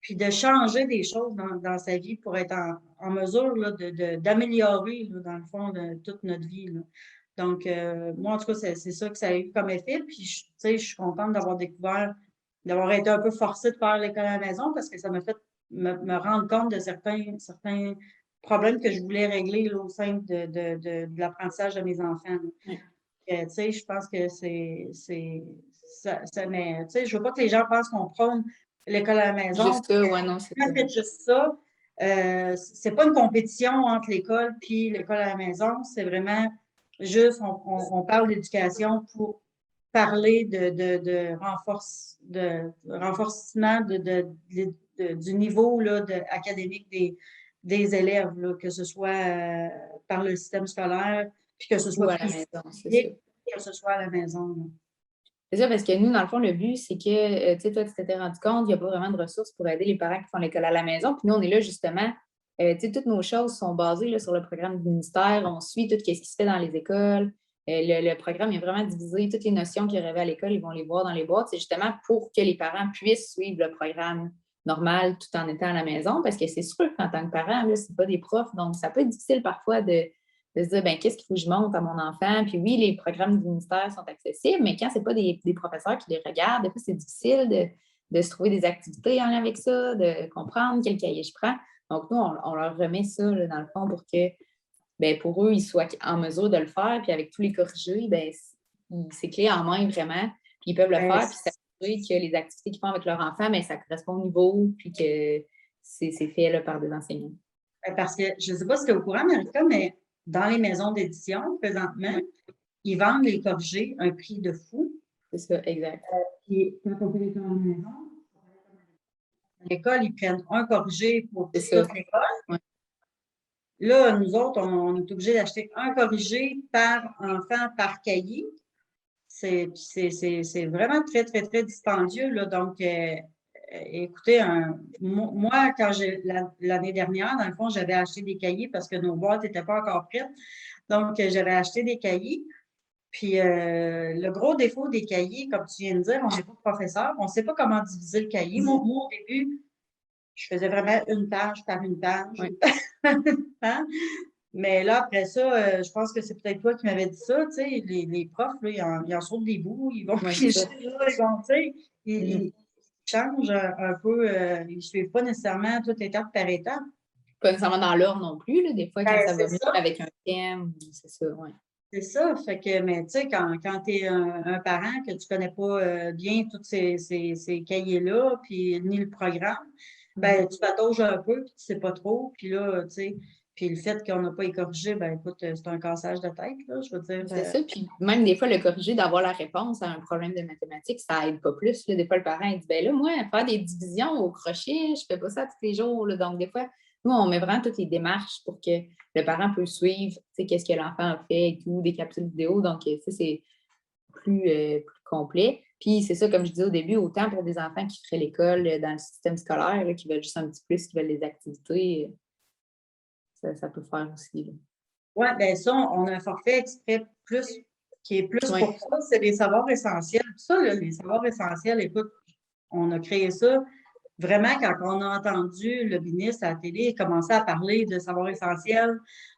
puis de changer des choses dans sa vie pour être en mesure là, d'améliorer, là, dans le fond, de toute notre vie. Là. Donc, moi, en tout cas, c'est ça que ça a eu comme effet. Puis, tu sais, je suis contente d'avoir découvert, d'avoir été un peu forcée de faire l'école à la maison parce que ça m'a fait me rendre compte de certains problèmes que je voulais régler là, au sein de l'apprentissage de mes enfants. Oui. Tu sais, je pense que mais, tu sais, je veux pas que les gens pensent qu'on prône l'école à la maison. Juste ça, ouais, non, c'est ça. En fait, juste ça. C'est pas une compétition entre l'école puis l'école à la maison. C'est vraiment juste, on parle d'éducation pour parler de renforcement du niveau là, académique des élèves, là, que ce soit par le système scolaire, puis que ce Ou soit à la privé, maison, c'est ça. que ce soit à la maison. Là. C'est ça, parce que nous, dans le fond, le but, c'est que, tu sais, toi, tu t'étais rendu compte, il n'y a pas vraiment de ressources pour aider les parents qui font l'école à la maison. Puis nous, on est là, justement, tu sais, toutes nos choses sont basées là, sur le programme du ministère. On suit tout ce qui se fait dans les écoles. Le programme est vraiment divisé. Toutes les notions qu'ils rêvaient à l'école, ils vont les voir dans les boîtes. C'est justement pour que les parents puissent suivre le programme normal tout en étant à la maison. Parce que c'est sûr qu'en tant que parent, ce n'est pas des profs. Donc, ça peut être difficile parfois de se dire, ben, qu'est-ce qu'il faut que je montre à mon enfant? Puis oui, les programmes du ministère sont accessibles, mais quand ce n'est pas des professeurs qui les regardent, des fois, c'est difficile de se trouver des activités en lien avec ça, de comprendre quel cahier je prends. Donc, nous, on leur remet ça, là, dans le fond, pour que, ben, pour eux, ils soient en mesure de le faire. Puis avec tous les corrigés, ben, c'est clé en main, vraiment. Puis ils peuvent le faire, puis s'assurer que les activités qu'ils font avec leur enfant, ben, ça correspond au niveau, puis que c'est fait là, par des enseignants. Parce que je ne sais pas si tu es au courant, Marika, mais dans les maisons d'édition, présentement, ils vendent les corrigés un prix de fou. C'est ça, exact. Puis quand on fait l'école à la maison, à l'école, ils prennent un corrigé pour toute l'école. Ouais. Là, nous autres, on est obligé d'acheter un corrigé par enfant, par cahier. C'est vraiment très, très, très dispendieux. Là. Donc, écoutez, moi, quand l'année dernière, dans le fond, j'avais acheté des cahiers parce que nos boîtes n'étaient pas encore prêtes. Donc, j'avais acheté des cahiers. Puis, le gros défaut des cahiers, comme tu viens de dire, on n'est pas professeur, on ne sait pas comment diviser le cahier. Moi, au début, je faisais vraiment une page par une page. Oui. Hein? Mais là, après ça, je pense que c'est peut-être toi qui m'avais dit ça, tu sais, les profs, là, ils en sautent des bouts, ils vont piger, ils vont, tu sais, ils changent un peu, ils ne suivent pas nécessairement toute étape par étape. Pas nécessairement dans l'ordre non plus, là, des fois, quand ça va mieux Ça. avec un thème, c'est ça, oui. C'est ça, fait que, mais tu sais, quand tu es un parent que tu ne connais pas bien tous ces cahiers-là, puis ni le programme, ben tu patauges un peu, puis tu ne sais pas trop, puis là, tu sais, Puis le fait qu'on n'a pas corrigé, ben écoute, c'est un cassage de tête, là, je veux dire. C'est ça. Puis même des fois, le corriger, d'avoir la réponse à un problème de mathématiques, ça aide pas plus. Là. Des fois, le parent il dit ben là, moi, faire des divisions au crochet, je fais pas ça tous les jours. Là. Donc, des fois, nous, on met vraiment toutes les démarches pour que le parent puisse suivre qu'est-ce que l'enfant a fait et tout, des capsules vidéo. Donc, ça, c'est plus complet. Puis c'est ça, comme je disais au début, autant pour des enfants qui feraient l'école dans le système scolaire, là, qui veulent juste un petit plus, qui veulent des activités, ça peut faire aussi. Oui, bien ça, on a un forfait exprès plus qui est plus Ouais. pour ça, c'est les savoirs essentiels. Ça, là, les savoirs essentiels, écoute, on a créé ça vraiment quand on a entendu le ministre à la télé commencer à parler de savoirs essentiels,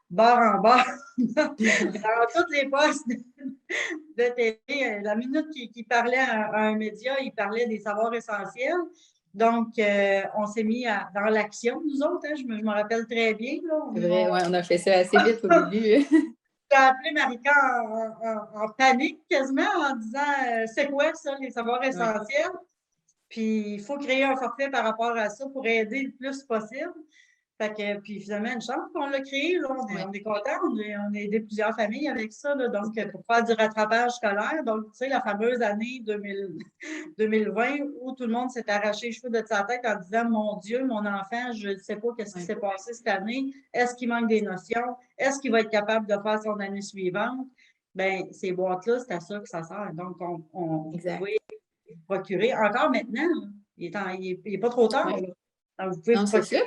barre en barre, dans toutes les postes de télé. La minute qu'il parlait à un média, il parlait des savoirs essentiels. Donc, on s'est mis dans l'action, nous autres. Hein, je me rappelle très bien. Là, c'est vrai, ouais, on a fait ça assez vite au début. J'ai appelé Marika en panique quasiment en disant c'est quoi ça, les savoirs essentiels? Puis il faut créer un forfait par rapport à ça pour aider le plus possible. Fait que, puis finalement, une chance qu'on l'a créé, là, on est contents, on a aidé plusieurs familles avec ça, là, donc pour faire du rattrapage scolaire. Donc, tu sais, la fameuse année 2020 où tout le monde s'est arraché les cheveux de sa tête en disant mon Dieu, mon enfant, je ne sais pas qu'est-ce qui s'est passé cette année. Est-ce qu'il manque des notions? Est-ce qu'il va être capable de faire son année suivante? Bien, ces boîtes-là, c'est à ça que ça sert. Donc, vous pouvez procurer. Encore maintenant, il n'est pas trop tard. Ouais. Donc, vous pouvez procurer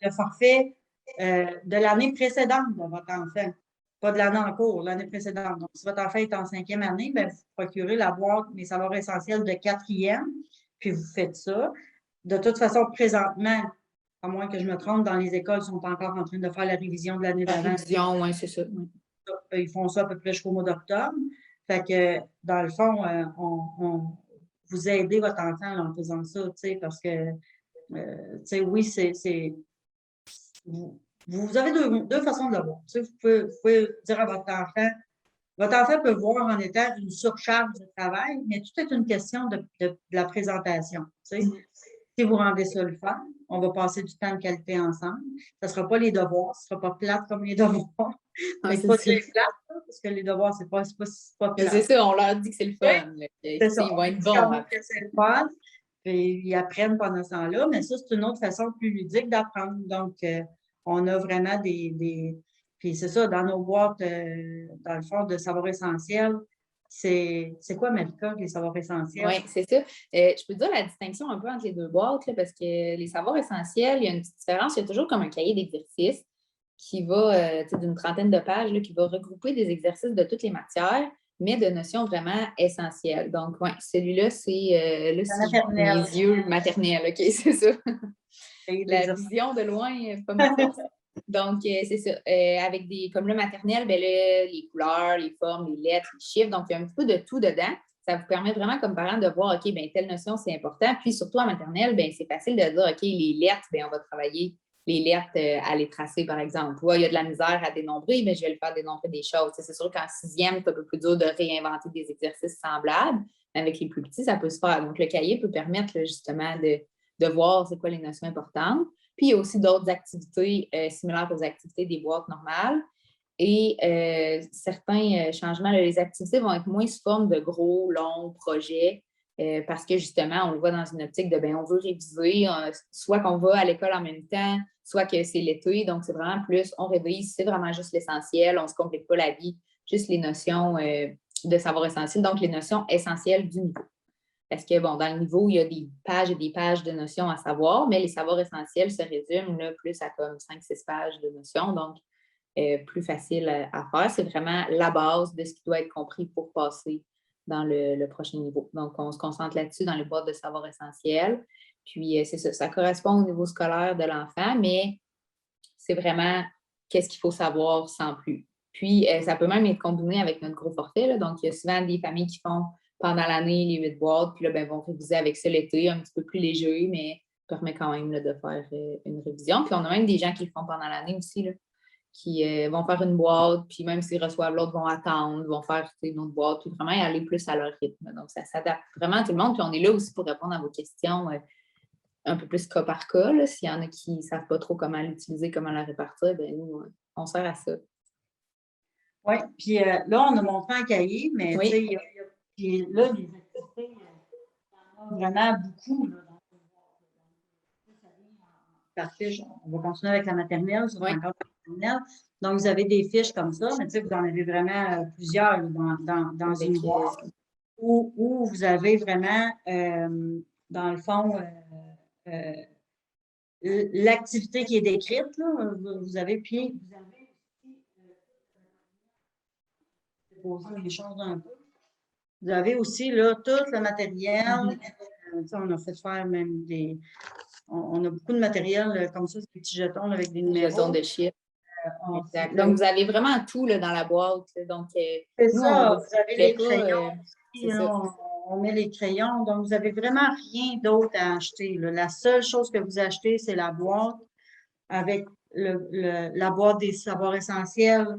le forfait de l'année précédente de votre enfant. Pas de l'année en cours, l'année précédente. Donc, si votre enfant est en 5e année, bien, vous procurez la boîte des savoirs essentiels de 4e, puis vous faites ça. De toute façon, présentement, à moins que je me trompe, dans les écoles, ils sont encore en train de faire la révision de l'année d'avant. La révision, oui, c'est ça. Ils font ça à peu près jusqu'au mois d'octobre. Fait que, dans le fond, vous aidez votre enfant en faisant ça, tu sais, parce que, tu sais, oui, vous avez deux façons de le voir. Tu sais, vous pouvez dire à votre enfant peut voir en étant une surcharge de travail, mais tout est une question de la présentation. Tu sais. Si vous rendez ça le fun, on va passer du temps de qualité ensemble. Ce ne sera pas les devoirs, ce ne sera pas plate comme les devoirs. Mais pas dire plate, parce que les devoirs, c'est pas plate. C'est ça, on leur dit que c'est le fun. C'est ça. Ils vont être bons. C'est le fun. Puis ils apprennent pendant ce temps-là, mais ça, c'est une autre façon plus ludique d'apprendre. Donc, on a vraiment Puis c'est ça, dans nos boîtes, dans le fond, de savoirs essentiels, c'est quoi, Marika, les savoirs essentiels? Oui, c'est ça. Je peux dire la distinction un peu entre les deux boîtes, là, parce que les savoirs essentiels, il y a une petite différence. Il y a toujours comme un cahier d'exercices qui va, d'une trentaine de pages, là, qui va regrouper des exercices de toutes les matières, mais de notions vraiment essentielles. Donc, oui, celui-là, c'est là, si mes yeux maternels, OK, c'est ça. La vision de loin, pas ma force. Donc, c'est ça. Avec comme le maternel, ben, les couleurs, les formes, les lettres, les chiffres. Donc, il y a un petit peu de tout dedans. Ça vous permet vraiment, comme parent, de voir, OK, ben, telle notion, c'est important. Puis, surtout en maternelle, ben, c'est facile de dire, OK, les lettres, ben, on va travailler les lettres à les tracer, par exemple. Il y a de la misère à dénombrer, mais je vais le faire dénombrer des choses. C'est sûr qu'en 6e, c'est un peu plus dur de réinventer des exercices semblables. Avec les plus petits, ça peut se faire. Donc, le cahier peut permettre, là, justement, de voir c'est quoi les notions importantes. Puis, il y a aussi d'autres activités similaires aux activités des boîtes normales. Et certains changements, là, les activités vont être moins sous forme de gros, longs projets parce que, justement, on le voit dans une optique de, on veut réviser, soit qu'on va à l'école en même temps, soit que c'est l'été. Donc, c'est vraiment plus, on révise, c'est vraiment juste l'essentiel, on ne se complique pas la vie, juste les notions de savoir essentiel, donc les notions essentielles du niveau. Parce que, dans le niveau, il y a des pages et des pages de notions à savoir, mais les savoirs essentiels se résument là, plus à comme 5-6 pages de notions, donc plus facile à faire. C'est vraiment la base de ce qui doit être compris pour passer dans le prochain niveau. Donc, on se concentre là-dessus dans les boîtes de savoirs essentiels. Puis, c'est ça, ça correspond au niveau scolaire de l'enfant, mais c'est vraiment qu'est-ce qu'il faut savoir sans plus. Puis, ça peut même être combiné avec notre gros forfait. Là. Donc, il y a souvent des familles qui font pendant l'année les 8 boîtes, puis là, vont réviser avec ça l'été, un petit peu plus léger, mais permet quand même là, de faire une révision. Puis, on a même des gens qui le font pendant l'année aussi, là, qui vont faire une boîte, puis même s'ils reçoivent l'autre, vont attendre, vont faire une autre boîte, puis vraiment aller plus à leur rythme. Donc, ça s'adapte vraiment à tout le monde. Puis, on est là aussi pour répondre à vos questions. un peu plus cas par cas. Là. S'il y en a qui ne savent pas trop comment l'utiliser, comment la répartir, bien nous, on sert à ça. Oui, puis là, on a montré un cahier, mais tu sais, Oui. puis là, les activités, il y en a vraiment beaucoup. Là, par fiche. On va continuer avec la maternelle, ça, c'est encore la maternelle. Donc, vous avez des fiches comme ça, mais tu sais, vous en avez vraiment plusieurs là, dans Avec, une boîte où vous avez vraiment, dans le fond, l'activité qui est décrite, là, vous avez, puis vous avez aussi, poser les choses un peu. Vous avez aussi là, tout le matériel. On a fait faire même des. On a beaucoup de matériel comme ça, des petits jetons là, avec des numéros. Jetons de chiffres. Exact. Donc, vous avez vraiment tout là, dans la boîte. Là. Donc, c'est nous, ça, on vous avez les crayons c'est aussi, ça. on met les crayons. Donc, vous n'avez vraiment rien d'autre à acheter. Là. La seule chose que vous achetez, c'est la boîte avec la boîte des savoirs essentiels.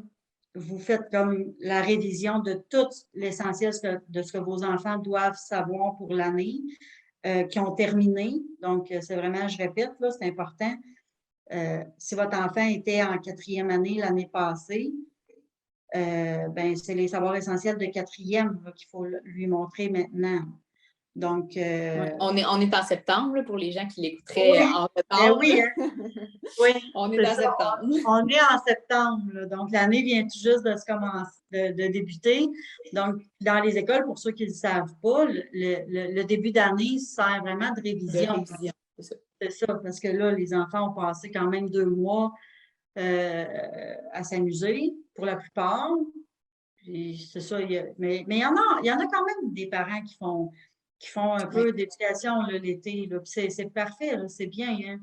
Vous faites comme la révision de tout l'essentiel de ce que vos enfants doivent savoir pour l'année, qui ont terminé. Donc, c'est vraiment, je répète, là, c'est important. Si votre enfant était en 4e année l'année passée, ben, c'est les savoirs essentiels de 4e qu'il faut lui montrer maintenant. Donc, on est en septembre là, pour les gens qui l'écouteraient en septembre. Oui, hein? Oui, on est en septembre. On est en septembre, là. Donc l'année vient tout juste de se commencer, de débuter. Donc, dans les écoles, pour ceux qui ne le savent pas, le début d'année sert vraiment de révision. C'est ça, parce que là, les enfants ont passé quand même 2 mois à s'amuser, pour la plupart. C'est ça, mais il y en a quand même des parents qui font un peu d'éducation l'été. C'est parfait, c'est bien. Hein?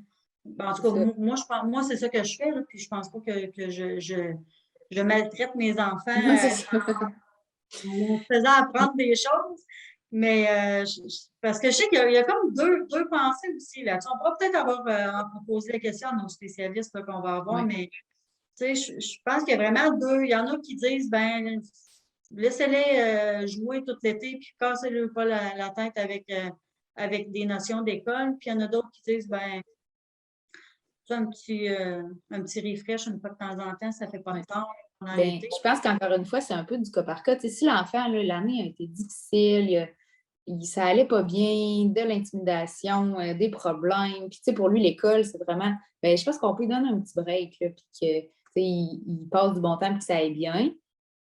En tout cas, moi, c'est ça que je fais, là, puis je pense pas que je maltraite mes enfants en leur faisant apprendre des choses. Mais parce que je sais qu'il y a comme deux pensées aussi là. On pourra peut-être avoir posé la question à nos spécialistes qu'on va avoir, mais tu sais, je pense qu'il y a vraiment deux. Il y en a qui disent, ben, laissez-les jouer tout l'été, puis cassez-le pas la tête avec des notions d'école. Puis il y en a d'autres qui disent, ben, un petit refresh une fois de temps en temps, ça fait pas de temps pendant l'été. Je pense qu'encore une fois, c'est un peu du cas par cas. Tu sais, si l'enfant, l'année a été difficile, ça allait pas bien, de l'intimidation, des problèmes. Puis, tu sais, pour lui, l'école, c'est vraiment. Je pense qu'on peut lui donner un petit break, là, puis que, tu sais, il passe du bon temps puis que ça aille bien.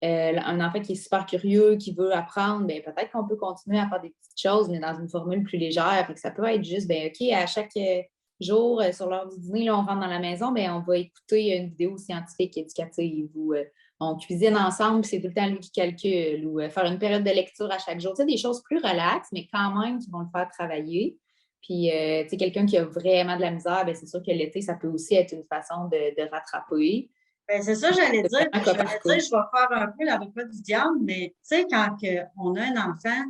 Un enfant qui est super curieux, qui veut apprendre, peut-être qu'on peut continuer à faire des petites choses, mais dans une formule plus légère. Fait que ça peut être juste, OK, à chaque jour, sur l'heure du dîner, là, on rentre dans la maison, on va écouter une vidéo scientifique éducative ou on cuisine ensemble, c'est tout le temps lui qui calcule, ou faire une période de lecture à chaque jour. Tu sais, des choses plus relaxes, mais quand même qui vont le faire travailler. Puis, tu sais, quelqu'un qui a vraiment de la misère, c'est sûr que l'été, ça peut aussi être une façon de rattraper. Ben, c'est ça, j'allais dire. Je vais faire un peu l'avocat du diable, mais tu sais, quand on a un enfant,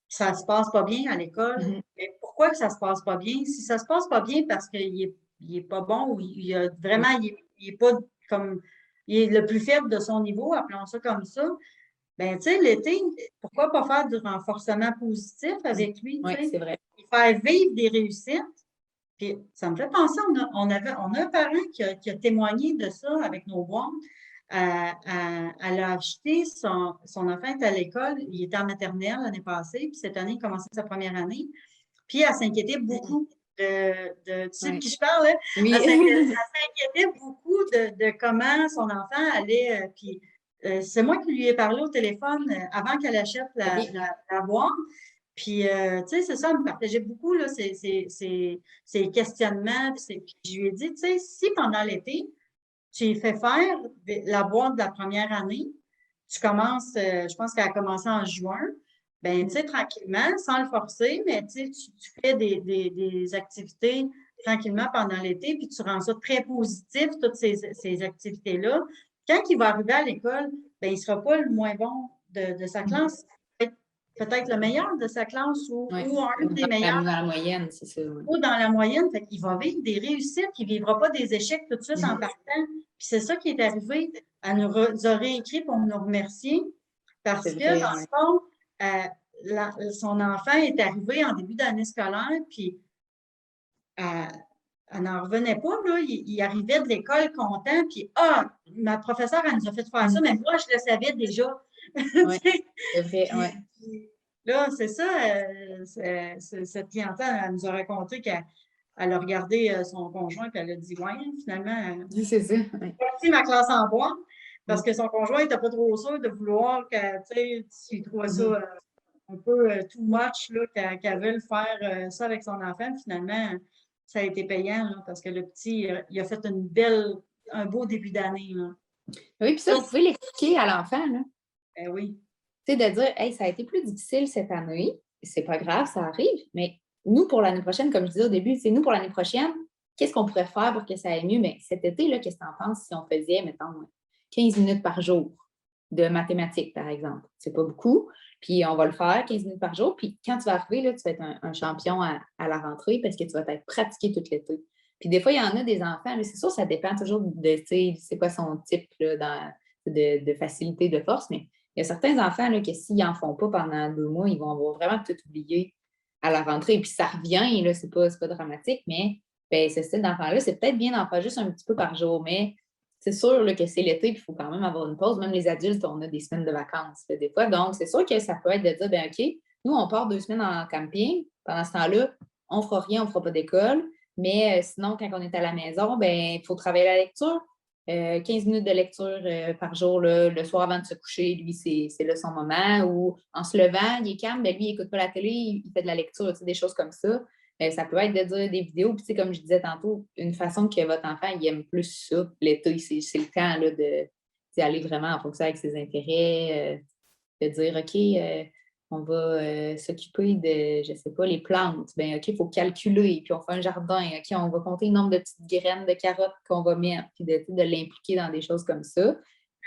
ça se passe pas bien à l'école, mais pourquoi que ça se passe pas bien? Si ça se passe pas bien parce qu'il est pas bon ou il a vraiment, il est pas comme, il est le plus faible de son niveau, appelons ça comme ça, ben, tu sais, l'été, pourquoi pas faire du renforcement positif avec lui? Oui, c'est vrai. Faire vivre des réussites. Puis ça me fait penser, on a un parent qui a témoigné de ça avec nos boîtes. Elle a acheté son enfant est à l'école, il était en maternelle l'année passée, puis cette année, il commençait sa première année. Puis elle s'inquiétait beaucoup tu sais, de qui je parle, hein? Oui. Elle s'inquiétait beaucoup de comment son enfant allait. Puis c'est moi qui lui ai parlé au téléphone avant qu'elle achète la boîte. Puis, tu sais, c'est ça, elle me partageait beaucoup là, ses questionnements. Puis je lui ai dit, tu sais, si pendant l'été, tu lui fais faire la boîte de la première année, tu commences, je pense qu'elle a commencé en juin, ben tu sais, tranquillement, sans le forcer, mais tu sais, tu fais des activités tranquillement pendant l'été, puis tu rends ça très positif, toutes ces activités-là. Quand il va arriver à l'école, ben il ne sera pas le moins bon de sa classe. Peut-être le meilleur de sa classe ou un des meilleurs. Dans la moyenne, c'est ça. Oui. Ou dans la moyenne, fait qu'il va vivre des réussites, il ne vivra pas des échecs tout de suite en partant. Puis c'est ça qui est arrivé. Elle nous a réécrit pour nous remercier parce que, dans le fond, son enfant est arrivé en début d'année scolaire, puis elle n'en revenait pas, là. Il arrivait de l'école content, puis ma professeure, elle nous a fait faire ça, mais moi, je le savais déjà. Oui, c'est vrai, oui. Là, c'est ça, cette clientèle, elle nous a raconté qu'elle a regardé son conjoint, puis elle a dit, ouais, finalement, C'est ça. Oui. parti ma classe en bois, parce que son conjoint n'était pas trop sûr de vouloir que, tu sais, il trouvait ça un peu too much, là, qu'elle veuille faire ça avec son enfant. Finalement, ça a été payant, là, parce que le petit, il a fait un beau début d'année, là. Oui, puis ça, vous pouvez l'expliquer à l'enfant, là. Ben oui. Tu sais, de dire, hey, ça a été plus difficile cette année, c'est pas grave, ça arrive, mais nous, pour l'année prochaine, comme je disais au début, c'est nous, pour l'année prochaine, qu'est-ce qu'on pourrait faire pour que ça aille mieux? Mais cet été, là, qu'est-ce que tu en penses si on faisait, mettons, 15 minutes par jour de mathématiques, par exemple? C'est pas beaucoup, puis on va le faire 15 minutes par jour, puis quand tu vas arriver, là, tu vas être un champion à la rentrée parce que tu vas t'être pratiqué tout l'été. Puis des fois, il y en a des enfants, mais c'est sûr, ça dépend toujours de, tu sais, c'est quoi son type là, de facilité, de force, mais il y a certains enfants là, que s'ils n'en font pas pendant 2 mois, ils vont avoir vraiment tout oublié à la rentrée. Et puis ça revient, là, c'est pas dramatique, mais ben, ce style d'enfant-là, c'est peut-être bien d'en faire juste un petit peu par jour, mais c'est sûr là, que c'est l'été, puis il faut quand même avoir une pause. Même les adultes, on a des semaines de vacances là, des fois. Donc, c'est sûr que ça peut être de dire, ben OK, nous, on part 2 semaines en camping. Pendant ce temps-là, on ne fera rien, on ne fera pas d'école. Mais sinon, quand on est à la maison, ben il faut travailler la lecture. 15 minutes de lecture par jour, là, le soir avant de se coucher, lui, c'est là son moment. Ou en se levant, il est calme, ben lui, il n'écoute pas la télé, il fait de la lecture, des choses comme ça. Ça peut être de dire des vidéos. Puis, comme je disais tantôt, une façon que votre enfant il aime plus ça, l'été, c'est le temps là, d'aller vraiment en fonction avec ses intérêts, de dire OK, on va s'occuper de, je ne sais pas, les plantes. Bien, OK, il faut calculer, puis on fait un jardin. OK, on va compter le nombre de petites graines de carottes qu'on va mettre, puis de l'impliquer dans des choses comme ça,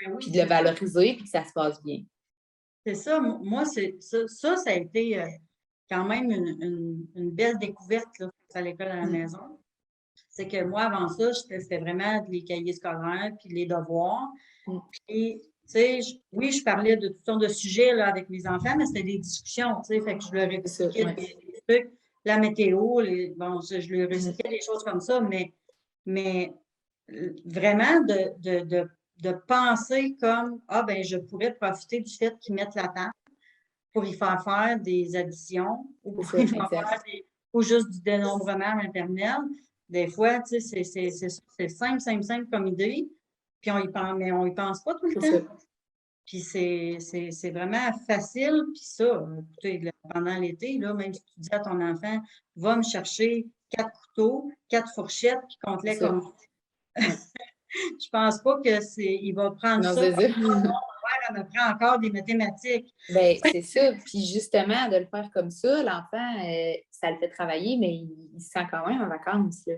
Ben oui, puis de le valoriser, puis que ça se passe bien. c'est ça. Moi, ça a été quand même une belle découverte là, à l'école à la maison. C'est que moi, avant ça, c'était vraiment les cahiers scolaires puis les devoirs. Puis, tu sais, oui, je parlais de toutes sortes de sujets là, avec mes enfants, mais c'était des discussions, tu sais, fait que je leur expliquais des trucs, la météo, je leur expliquais des choses comme ça, mais vraiment de penser comme, ben, je pourrais profiter du fait qu'ils mettent la table pour y faire des additions ou pour y faire ou juste du dénombrement maternel. Des fois, tu sais, c'est simple, simple, simple comme idée, puis on y pense, mais on y pense pas tout le temps. Puis c'est vraiment facile. Puis ça, écoutez, pendant l'été, là, même si tu dis à ton enfant, va me chercher 4 couteaux, 4 fourchettes, puis compte-les comme je pense pas il va prendre Non, ça c'est comme ça. elle me prend encore des mathématiques. Ben, c'est ça. Puis justement, de le faire comme ça, l'enfant, ça le fait travailler, mais il se sent quand même en vacances. Là.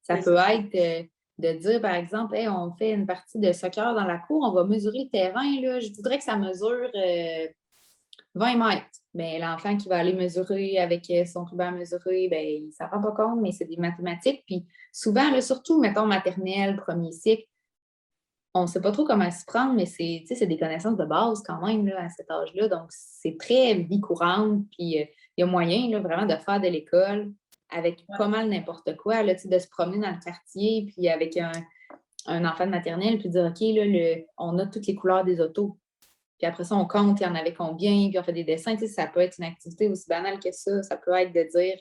Ça peut être de dire, par exemple, hey, on fait une partie de soccer dans la cour, on va mesurer le terrain. Là. Je voudrais que ça mesure 20 mètres. Bien, l'enfant qui va aller mesurer avec son ruban à mesurer, bien, il ne s'en rend pas compte, mais c'est des mathématiques. Puis souvent, là, surtout, mettons, maternelle, premier cycle, on ne sait pas trop comment s'y prendre, mais c'est des connaissances de base quand même là, à cet âge-là. Donc, c'est très vie courante. Puis, il y a moyen là, vraiment de faire de l'école avec pas mal n'importe quoi, là, de se promener dans le quartier, puis avec un enfant de maternelle, puis dire, OK, là, on a toutes les couleurs des autos. Puis après ça, on compte, il y en avait combien, puis on fait des dessins. Ça peut être une activité aussi banale que ça. Ça peut être de dire,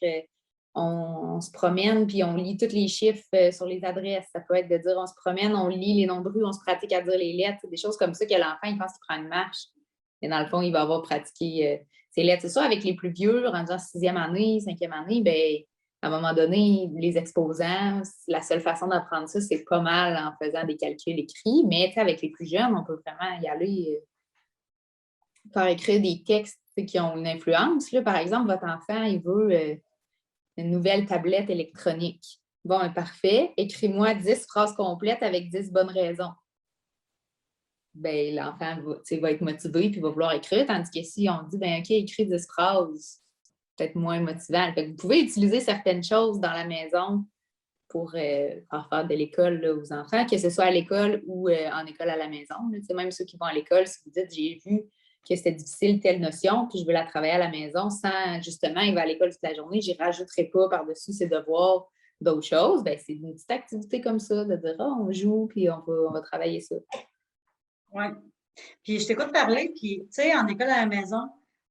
on se promène, puis on lit tous les chiffres sur les adresses. Ça peut être de dire, on se promène, on lit les noms de rue, on se pratique à dire les lettres. Des choses comme ça que l'enfant, il pense qu'il prend une marche. Mais dans le fond, il va avoir pratiqué ses lettres. C'est ça, avec les plus vieux, rendus en 6e année, 5e année, bien, à un moment donné, les exposants, la seule façon d'apprendre ça, c'est pas mal en faisant des calculs écrits. Mais avec les plus jeunes, on peut vraiment y aller faire écrire des textes qui ont une influence. Là, par exemple, votre enfant, il veut une nouvelle tablette électronique. Bon, parfait. Écris-moi 10 phrases complètes avec 10 bonnes raisons. Ben, l'enfant va être motivé puis va vouloir écrire, tandis que si on dit, ben OK, écris 10 phrases, peut-être moins motivant. Fait que vous pouvez utiliser certaines choses dans la maison pour faire de l'école là, aux enfants, que ce soit à l'école ou en école à la maison. Là. Même ceux qui vont à l'école, si vous dites, j'ai vu que c'était difficile telle notion, puis je veux la travailler à la maison sans, justement, il va à l'école toute la journée, je n'y rajouterai pas par-dessus ses devoirs d'autres choses, ben, c'est une petite activité comme ça, de dire, ah, on joue, puis on va travailler ça. Oui. Puis je t'écoute parler, puis tu sais, en école à la maison,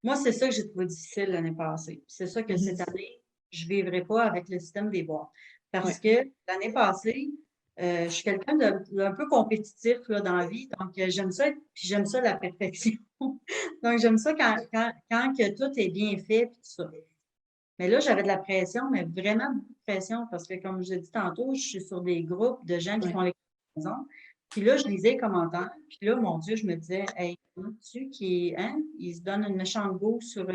moi, c'est ça que j'ai trouvé difficile l'année passée. C'est ça que cette année, je ne vivrai pas avec le système des boîtes. Parce Ouais. que l'année passée, je suis quelqu'un d'un peu compétitif là, dans la vie, donc j'aime ça, puis j'aime ça la perfection. Donc j'aime ça quand que tout est bien fait, puis tout ça. Mais là, j'avais de la pression, mais vraiment beaucoup de pression, parce que comme je l'ai dit tantôt, je suis sur des groupes de gens qui Ouais. font les maison. Puis là, je lisais les commentaires. Puis là, mon Dieu, je me disais, hey, tu qui, hein, ils se donnent une méchante go sur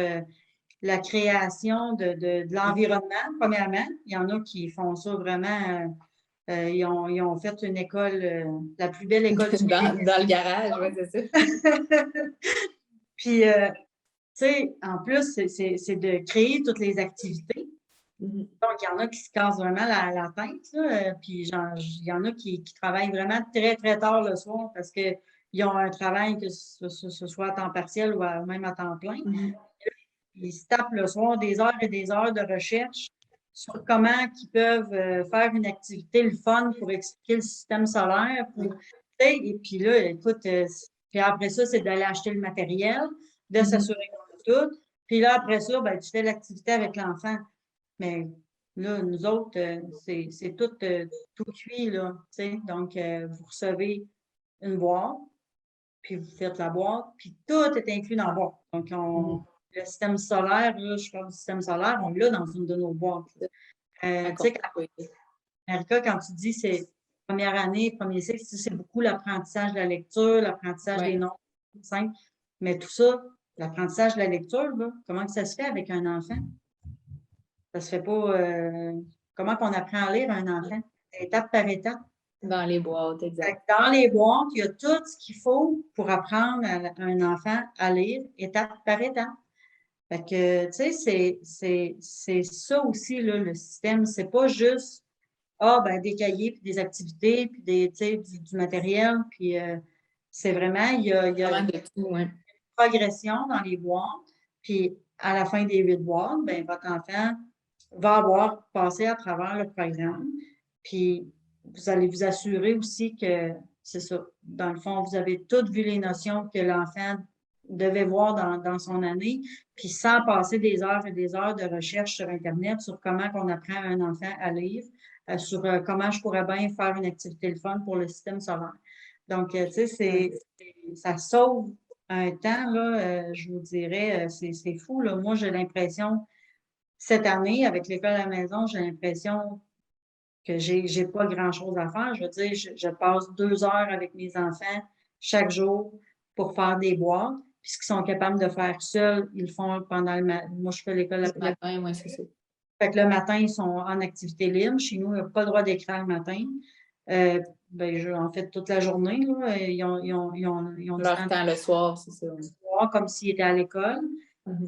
la création de l'environnement, premièrement. Il y en a qui font ça vraiment. Ils ont fait une école, la plus belle école du Québec. Dans le garage, oui, c'est ça. Puis, tu sais, en plus, c'est de créer toutes les activités. Donc, il y en a qui se cassent vraiment la tête, là, puis il y en a qui travaillent vraiment très, très tard le soir parce qu'ils ont un travail que ce soit à temps partiel ou même à temps plein. Ils se tapent le soir des heures et des heures de recherche sur comment ils peuvent faire une activité le fun pour expliquer le système solaire. Et puis là, écoute, puis après ça, c'est d'aller acheter le matériel, de s'assurer qu'on a tout. Puis là, après ça, ben, tu fais l'activité avec l'enfant. Mais là, nous autres, c'est tout cuit, là. Donc, vous recevez une boîte, puis vous faites la boîte, puis tout est inclus dans la boîte. Donc, le système solaire, là, je parle du système solaire, on l'a dans une de nos boîtes. Tu sais, Marika, quand tu dis c'est première année, premier cycle, c'est beaucoup l'apprentissage de la lecture, l'apprentissage des nombres simples. Mais tout ça, l'apprentissage de la lecture, là, comment que ça se fait avec un enfant? Ça se fait pas. Comment qu'on apprend à lire un enfant? Étape par étape. Dans les boîtes, exact. Dans les boîtes, il y a tout ce qu'il faut pour apprendre à un enfant à lire étape par étape. Fait que, tu sais, c'est ça aussi, là, le système. C'est pas juste, ben, des cahiers, puis des activités, puis tu sais, du matériel. Puis c'est vraiment, il y a Vraiment une de tout, ouais. progression dans les boîtes. Puis à la fin des 8 boîtes, ben, votre enfant va avoir passé à travers le programme. Puis vous allez vous assurer aussi que c'est ça. Dans le fond, vous avez toutes vu les notions que l'enfant devait voir dans son année, puis sans passer des heures et des heures de recherche sur Internet sur comment on apprend à un enfant à lire, sur comment je pourrais bien faire une activité le fun pour le système solaire. Donc, tu sais, ça sauve un temps, là, je vous dirais, c'est fou, là. Moi, j'ai l'impression, cette année, avec l'école à la maison, j'ai l'impression que j'ai pas grand-chose à faire. Je veux dire, je passe 2 heures avec mes enfants chaque jour pour faire des boîtes. Puis ce qu'ils sont capables de faire seuls, ils le font pendant le matin. Moi, je fais l'école Le après. matin, moi, c'est ça. Fait que le matin, ils sont en activité libre. Chez nous, il n'y a pas le droit d'écran le matin. En fait, toute la journée, là, ils ont du Leur temps le soir, c'est ça. soir comme s'ils étaient à l'école.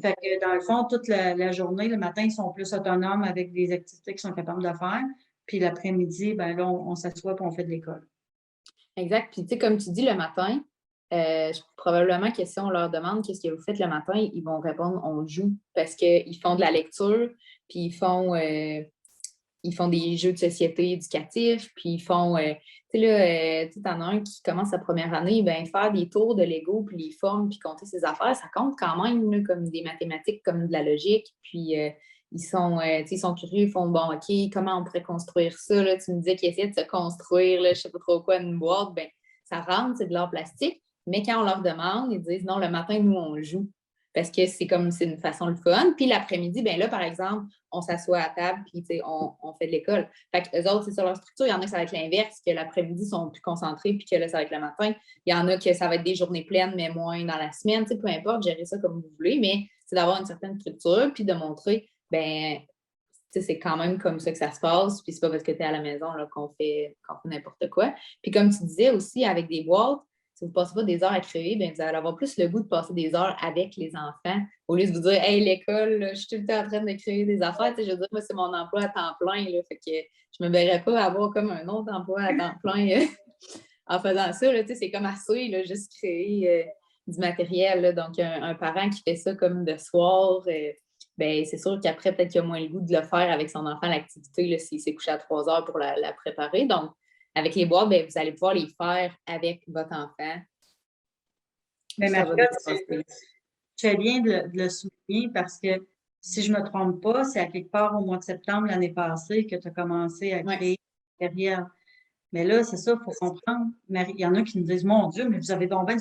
Fait que dans le fond, toute la journée, le matin, ils sont plus autonomes avec des activités qu'ils sont capables de faire. Puis l'après-midi, ben là, on s'assoit et on fait de l'école. Exact. Puis, tu sais, comme tu dis, le matin, probablement que si on leur demande qu'est-ce que vous faites le matin, ils vont répondre on joue parce qu'ils font de la lecture, puis ils font des jeux de société éducatifs, puis ils font, tu sais, là, tu en as un qui commence sa première année, ben faire des tours de Lego, puis les formes, puis compter ses affaires, ça compte quand même là, comme des mathématiques, comme de la logique, puis ils sont curieux, ils font, bon, OK, comment on pourrait construire ça, là? Tu me disais qu'ils essaient de se construire, là, je sais pas trop quoi, une boîte, ben ça rentre, c'est de l'art plastique, mais quand on leur demande, ils disent, non, le matin, nous, on joue. Parce que c'est une façon le fun. Puis l'après-midi, ben là, par exemple, on s'assoit à table, puis on fait de l'école. Fait que eux autres, c'est sur leur structure. Il y en a que ça va être l'inverse, que l'après-midi sont plus concentrés, puis que là, ça va être le matin. Il y en a que ça va être des journées pleines, mais moins dans la semaine. Peu importe, gérer ça comme vous voulez, mais c'est d'avoir une certaine structure, puis de montrer, ben, c'est quand même comme ça que ça se passe, puis c'est pas parce que tu es à la maison là, qu'on fait n'importe quoi. Puis comme tu disais aussi, avec des boîtes, si vous ne passez pas des heures à créer, bien, vous allez avoir plus le goût de passer des heures avec les enfants, au lieu de vous dire, hey, l'école, là, je suis tout le temps en train de créer des affaires. Je veux dire, moi, c'est mon emploi à temps plein. Là, fait que je ne me verrais pas avoir comme un autre emploi à temps plein en faisant ça. Là, c'est comme assez, là, juste créer du matériel. Là. Donc, un parent qui fait ça comme de soir, ben c'est sûr qu'après, peut-être qu'il y a moins le goût de le faire avec son enfant, l'activité, là, s'il s'est couché à 3 heures pour la préparer. Donc, avec les boîtes, ben, vous allez pouvoir les faire avec votre enfant. Mais Ça va Marie-Claude, bien se passer. tu fais bien de le souligner parce que si je ne me trompe pas, c'est à quelque part au mois de septembre l'année passée que tu as commencé à Oui, créer le matériel. Mais là, c'est ça, il faut comprendre. Il y en a qui nous disent, mon Dieu, mais vous avez donc bien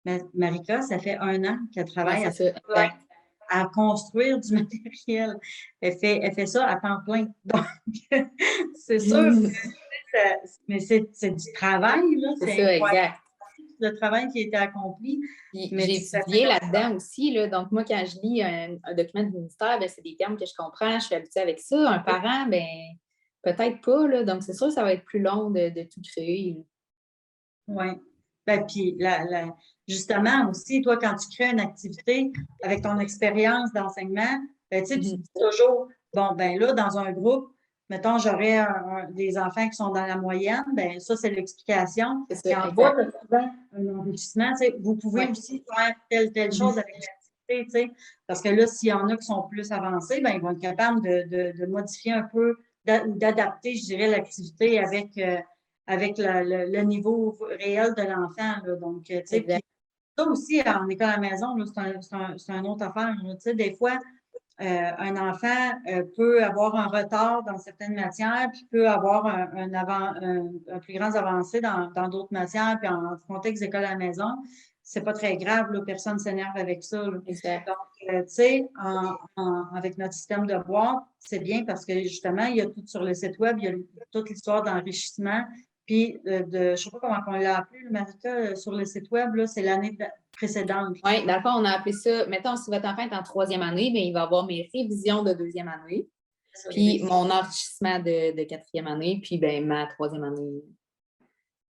Mais Marika, ça fait 1 an qu'elle ouais, travaille c'est ça, exact. à construire du matériel. Elle fait ça à temps plein. Donc, c'est sûr que mais c'est du travail, là. C'est C'est ça, incroyable exact. le travail qui a été accompli. Puis Mais j'ai ça fait étudié là-dedans aussi, là. Donc, moi, quand je lis un document du ministère, ben, c'est des termes que je comprends, je suis habituée avec ça. Un parent, ben peut-être pas, là. Donc, c'est sûr que ça va être plus long de tout créer. oui. Ben, puis, justement, aussi, toi, quand tu crées une activité avec ton expérience d'enseignement, ben, tu sais, tu Mhm. dis toujours, bon, ben là, dans un groupe, mettons, j'aurais des enfants qui sont dans la moyenne, ben ça, c'est l'explication. C'est Puis ça, en bas, exact. tu as souvent un enrichissement, tu sais, vous pouvez Ouais. aussi faire telle chose Mhm. avec l'activité, tu sais, parce que là, s'il y en a qui sont plus avancés, ben ils vont être capables de modifier un peu, ou d'adapter, je dirais, l'activité avec le niveau réel de l'enfant, là. Donc, tu sais, puis Exact. ça aussi, en école à la maison, là, c'est une autre affaire, là. Tu sais, des fois, un enfant peut avoir un retard dans certaines matières, puis peut avoir un plus grand avancé dans d'autres matières, puis en contexte d'école à la maison, c'est pas très grave, là, personne ne s'énerve avec ça, là. Exact. Donc, tu sais, avec notre système de boîte, c'est bien parce que justement, il y a tout sur le site web, il y a toute l'histoire d'enrichissement, puis je ne sais pas comment on l'a appelé, le Marika, sur le site web, là, c'est l'année précédente. Oui, dans le fond, on a appelé ça, mettons, si votre enfant est en 3e année, bien, il va avoir mes révisions de 2e année, Ça, les puis révisions. mon enrichissement de 4e année, puis ben, ma 3e année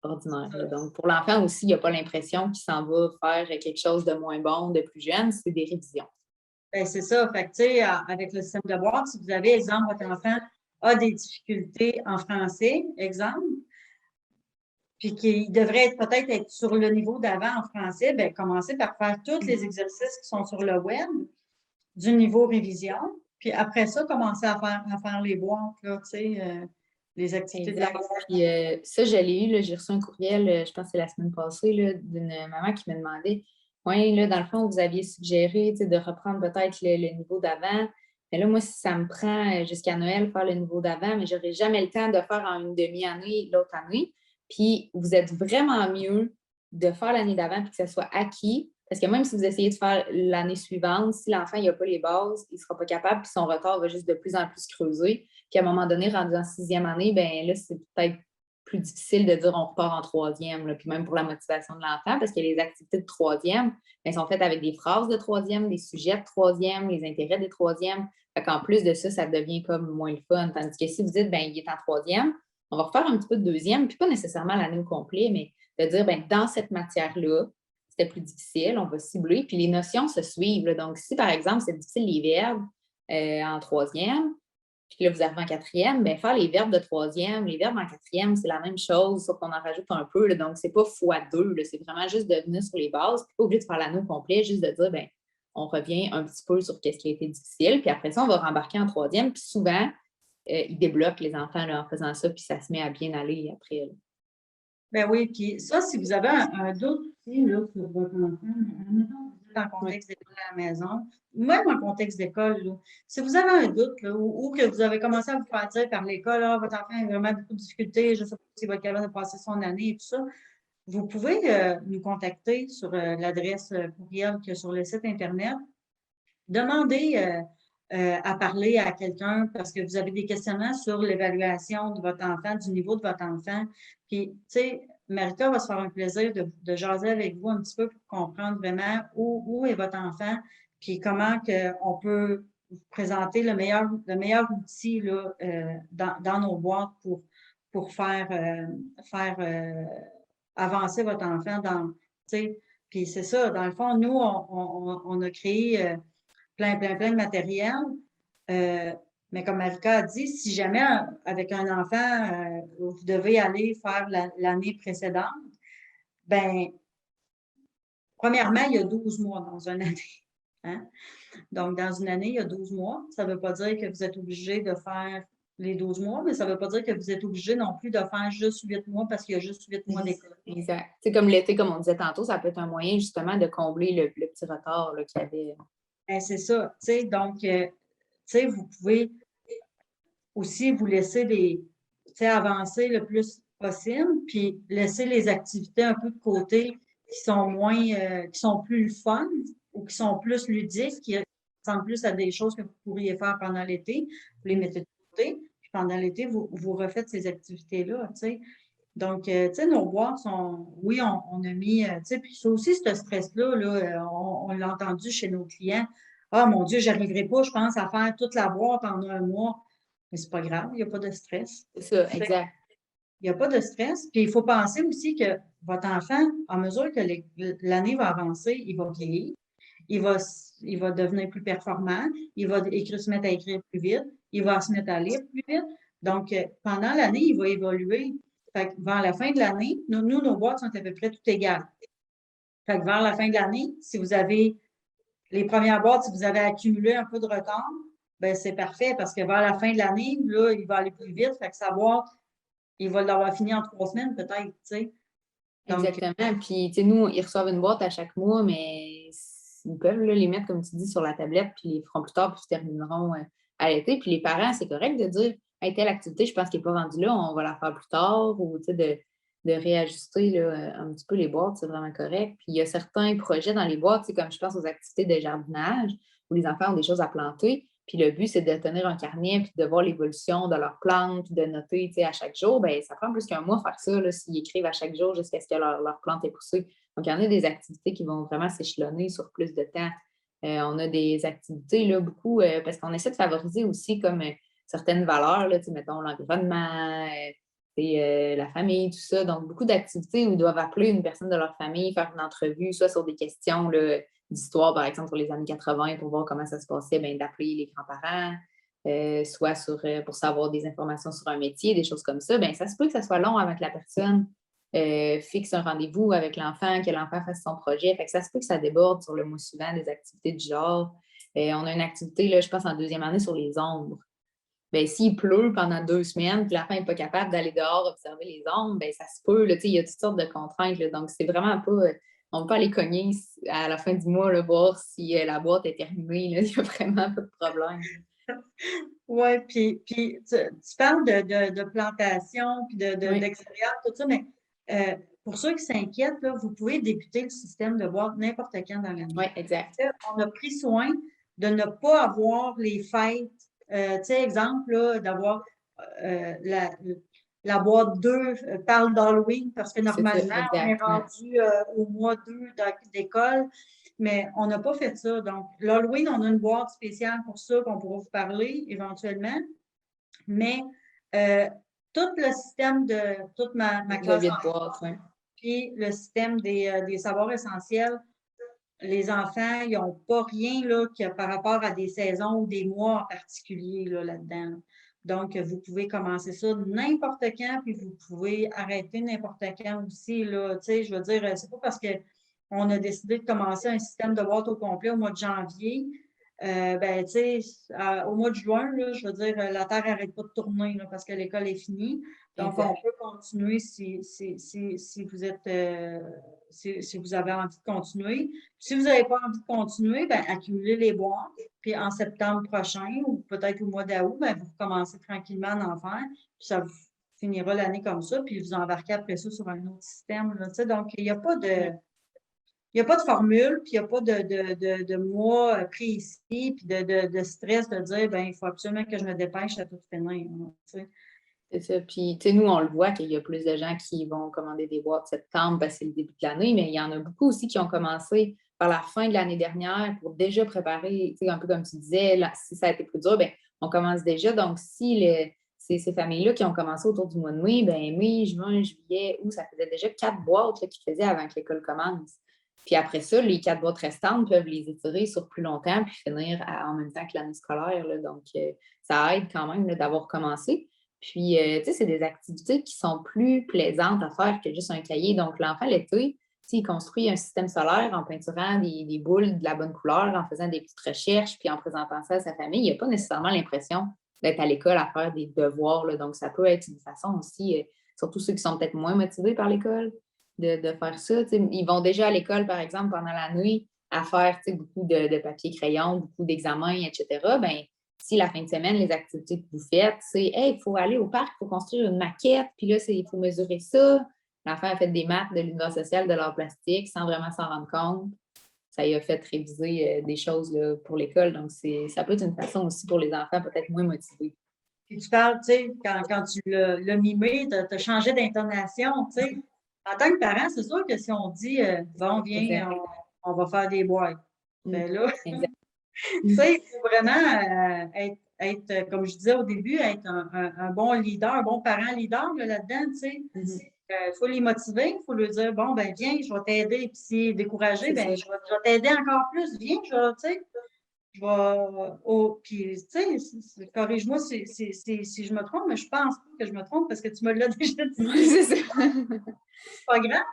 ordinaire, là. Donc, pour l'enfant aussi, il n'y a pas l'impression qu'il s'en va faire quelque chose de moins bon, de plus jeune, c'est des révisions. Ben, c'est ça. Fait que, tu sais, avec le système de boîte, si vous avez, exemple, votre enfant a des difficultés en français, exemple, puis qu'il devrait peut-être être sur le niveau d'avant en français, ben, commencez par faire tous les exercices qui sont sur le web du niveau révision. Puis après ça, commencez à faire les boîtes, là, tu sais, les activités de la Exact. boîte. Puis ça, je l'ai eu, là, j'ai reçu un courriel, je pense que c'est la semaine passée, là, d'une maman qui me demandait, oui, là, dans le fond, vous aviez suggéré, tu sais, de reprendre peut-être le niveau d'avant. Mais là, moi, si ça me prend jusqu'à Noël faire le niveau d'avant, mais je n'aurai jamais le temps de faire en une demi-année l'autre année. Puis vous êtes vraiment mieux de faire l'année d'avant puis que ça soit acquis. Parce que même si vous essayez de faire l'année suivante, si l'enfant n'a pas les bases, il ne sera pas capable, puis son retard va juste de plus en plus creuser. Puis à un moment donné, rendu en 6e année, ben là, c'est peut-être plus difficile de dire on repart en 3e, là. Puis même pour la motivation de l'enfant, parce que les activités de 3e, ben, sont faites avec des phrases de 3e, des sujets de 3e, les intérêts des 3e. Fait qu'en plus de ça, ça devient comme moins le fun. Tandis que si vous dites, ben, il est en 3e, on va refaire un petit peu de 2e, puis pas nécessairement l'année au complet, mais de dire, ben, dans cette matière-là, c'était plus difficile, on va cibler, puis les notions se suivent, là. Donc, si par exemple, c'est difficile les verbes en 3e, puis là, vous arrivez en 4e, bien, faire les verbes de 3e, les verbes en 4e, c'est la même chose, sauf qu'on en rajoute un peu, là. Donc, c'est pas x2, là. C'est vraiment juste de venir sur les bases, puis pas obligé de faire l'anneau complet, juste de dire, bien, on revient un petit peu sur ce qui a été difficile, puis après ça, on va rembarquer en 3e, puis souvent, ils débloquent les enfants là, en faisant ça, puis ça se met à bien aller après, là. Ben oui, puis ça, si vous avez un doute aussi là, sur votre enfant, admettons que vous êtes en Oui, contexte d'école à la maison, même en contexte d'école, là, si vous avez un doute là, ou que vous avez commencé à vous faire dire par l'école, ah, votre enfant a vraiment beaucoup de difficultés, je ne sais pas s'il va être capable de passer son année et tout ça, vous pouvez nous contacter sur l'adresse courriel qu'il y a sur le site Internet. Demandez à parler à quelqu'un parce que vous avez des questionnements sur l'évaluation de votre enfant, du niveau de votre enfant. Puis, tu sais, Marika va se faire un plaisir de jaser avec vous un petit peu pour comprendre vraiment où est votre enfant, puis comment on peut vous présenter le meilleur outil là, dans nos boîtes pour faire avancer votre enfant dans, tu sais, puis c'est ça, dans le fond, nous, on a créé plein de matériel. Euh, mais comme Marika a dit, si jamais avec un enfant, vous devez aller faire l'année précédente, ben premièrement, il y a 12 mois dans une année. Hein? Donc, dans une année, il y a 12 mois. Ça ne veut pas dire que vous êtes obligé de faire les 12 mois, mais ça ne veut pas dire que vous êtes obligé non plus de faire juste 8 mois parce qu'il y a juste 8 mois d'école. Exact. C'est comme l'été, comme on disait tantôt, ça peut être un moyen justement de combler le petit retard là, qu'il y avait. C'est ça. Donc, vous pouvez aussi vous laisser avancer le plus possible, puis laisser les activités un peu de côté qui sont qui sont plus fun ou qui sont plus ludiques, qui ressemblent plus à des choses que vous pourriez faire pendant l'été. Vous les mettez de côté, puis pendant l'été, vous refaites ces activités-là, Donc, nos boîtes sont, oui, on a mis, puis ça aussi, ce stress-là, là, on l'a entendu chez nos clients. Ah, mon Dieu, j'arriverai pas, je pense, à faire toute la boîte en un mois. Mais c'est pas grave, il n'y a pas de stress. C'est ça, exact. Il n'y a pas de stress. Puis il faut penser aussi que votre enfant, en mesure que l'année va avancer, il va vieillir, il va devenir plus performant, il va se mettre à écrire plus vite, il va se mettre à lire plus vite. Donc, pendant l'année, il va évoluer. Fait que vers la fin de l'année, nos boîtes sont à peu près toutes égales. Fait que vers la fin de l'année, si vous avez les premières boîtes, si vous avez accumulé un peu de retard, ben c'est parfait parce que vers la fin de l'année, là, il va aller plus vite. Fait que sa boîte, il va l'avoir fini en 3 semaines peut-être, tu sais. Donc, Exactement. Puis, tu sais, nous, ils reçoivent une boîte à chaque mois, mais ils peuvent là, les mettre, comme tu dis, sur la tablette, puis ils les feront plus tard, puis ils termineront à l'été. Puis les parents, c'est correct de dire, hey, telle activité, je pense qu'elle n'est pas rendue là, on va la faire plus tard, ou tu sais, de réajuster là, un petit peu les boîtes, c'est vraiment correct. Puis il y a certains projets dans les boîtes, c'est comme je pense aux activités de jardinage, où les enfants ont des choses à planter. Puis le but, c'est de tenir un carnet, puis de voir l'évolution de leurs plantes, puis de noter, tu sais, à chaque jour. Bien, ça prend plus qu'un mois faire ça, là, s'ils écrivent à chaque jour jusqu'à ce que leur plante ait poussé. Donc, il y en a des activités qui vont vraiment s'échelonner sur plus de temps. On a des activités, là, beaucoup, parce qu'on essaie de favoriser aussi comme certaines valeurs, là, tu sais, mettons, l'environnement, la famille, tout ça. Donc, beaucoup d'activités où ils doivent appeler une personne de leur famille, faire une entrevue, soit sur des questions là, d'histoire, par exemple, sur les années 80 pour voir comment ça se passait, bien, d'appeler les grands-parents, soit pour savoir des informations sur un métier, des choses comme ça. Bien, ça se peut que ça soit long avant que la personne fixe un rendez-vous avec l'enfant, que l'enfant fasse son projet. Fait que ça se peut que ça déborde sur le mois suivant des activités du genre. On a une activité, là, je pense, en deuxième année sur les ombres. Bien, s'il pleut pendant 2 semaines, puis l'enfant n'est pas capable d'aller dehors observer les ombres, bien, ça se peut. Là, il y a toutes sortes de contraintes. Là, donc, c'est vraiment pas. On ne peut pas aller cogner à la fin du mois, là, voir si la boîte est terminée. Là, il n'y a vraiment pas de problème. oui, puis tu parles de plantation, puis d'extérieur, tout ça, mais pour ceux qui s'inquiètent, là, vous pouvez débuter le système de boîte n'importe quand dans l'année. Oui, exact. On a pris soin de ne pas avoir les fêtes. Tu sais, exemple, là, d'avoir la boîte 2 parle d'Halloween parce que normalement, on est rendu au mois 2 d'école, mais on n'a pas fait ça. Donc, l'Halloween, on a une boîte spéciale pour ça qu'on pourra vous parler éventuellement. Mais tout le système toute ma classe puis le système des savoirs essentiels, les enfants, ils n'ont pas rien là, par rapport à des saisons ou des mois en particulier là-dedans. Donc, vous pouvez commencer ça n'importe quand, puis vous pouvez arrêter n'importe quand aussi. Là, je veux dire, c'est pas parce qu'on a décidé de commencer un système de boîte au complet au mois de janvier. Ben, au mois de juin, là, je veux dire, la Terre n'arrête pas de tourner là, parce que l'école est finie. Donc, on peut continuer si vous êtes si vous avez envie de continuer. Si vous n'avez pas envie de continuer, ben, accumulez les boîtes. Puis en septembre prochain, ou peut-être au mois d'août, ben, vous recommencez tranquillement à en faire. Puis ça vous finira l'année comme ça, puis vous embarquez après ça sur un autre système. Là, donc, il n'y a pas de. Il n'y a pas de formule, puis il n'y a pas de mois précis, puis de stress de dire, ben il faut absolument que je me dépêche à tout finir. C'est ça. Puis, tu sais, nous, on le voit qu'il y a plus de gens qui vont commander des boîtes septembre parce que c'est le début de l'année, mais il y en a beaucoup aussi qui ont commencé par la fin de l'année dernière pour déjà préparer, tu sais, un peu comme tu disais, là, si ça a été plus dur, bien, on commence déjà. Donc, si ces familles-là qui ont commencé autour du mois de mai, bien, mai, juin, juillet, août, ça faisait déjà 4 boîtes qu'ils faisaient avant que l'école commence. Puis après ça, les 4 boîtes restantes peuvent les étirer sur plus longtemps puis finir en même temps que l'année scolaire. Là. Donc, ça aide quand même là, d'avoir commencé. Puis, tu sais, c'est des activités qui sont plus plaisantes à faire que juste un cahier. Donc, l'enfant, l'été, s'il construit un système solaire en peinturant des boules de la bonne couleur, en faisant des petites recherches, puis en présentant ça à sa famille, il n'a pas nécessairement l'impression d'être à l'école à faire des devoirs, là. Donc, ça peut être une façon aussi, surtout ceux qui sont peut-être moins motivés par l'école, de faire ça. T'sais, ils vont déjà à l'école, par exemple, pendant la nuit, à faire beaucoup de papier-crayon, beaucoup d'examens, etc. Ben, si la fin de semaine, les activités que vous faites, c'est hey, il faut aller au parc, il faut construire une maquette, puis là, il faut mesurer ça. L'enfant a fait des maths de l'univers social, de l'art plastique, sans vraiment s'en rendre compte. Ça y a fait réviser des choses là, pour l'école. Donc, ça peut être une façon aussi pour les enfants peut-être moins motivés. Puis tu parles, tu sais, quand tu l'as mimé, tu as changé d'intonation, tu sais. En tant que parent, c'est sûr que si on dit, bon, viens, on va faire des boîtes. Ben là, tu sais, il faut vraiment être, comme je disais au début, être un bon leader, un bon parent leader là-dedans, tu sais. Il faut les motiver, il faut leur dire, bon, ben viens, je vais t'aider. Puis s'il est découragé, ben je vais t'aider encore plus. Viens, tu sais, je vais. Puis, tu sais, corrige-moi si je me trompe, mais je pense pas que je me trompe parce que tu me l'as déjà dit. C'est ça. C'est pas grave.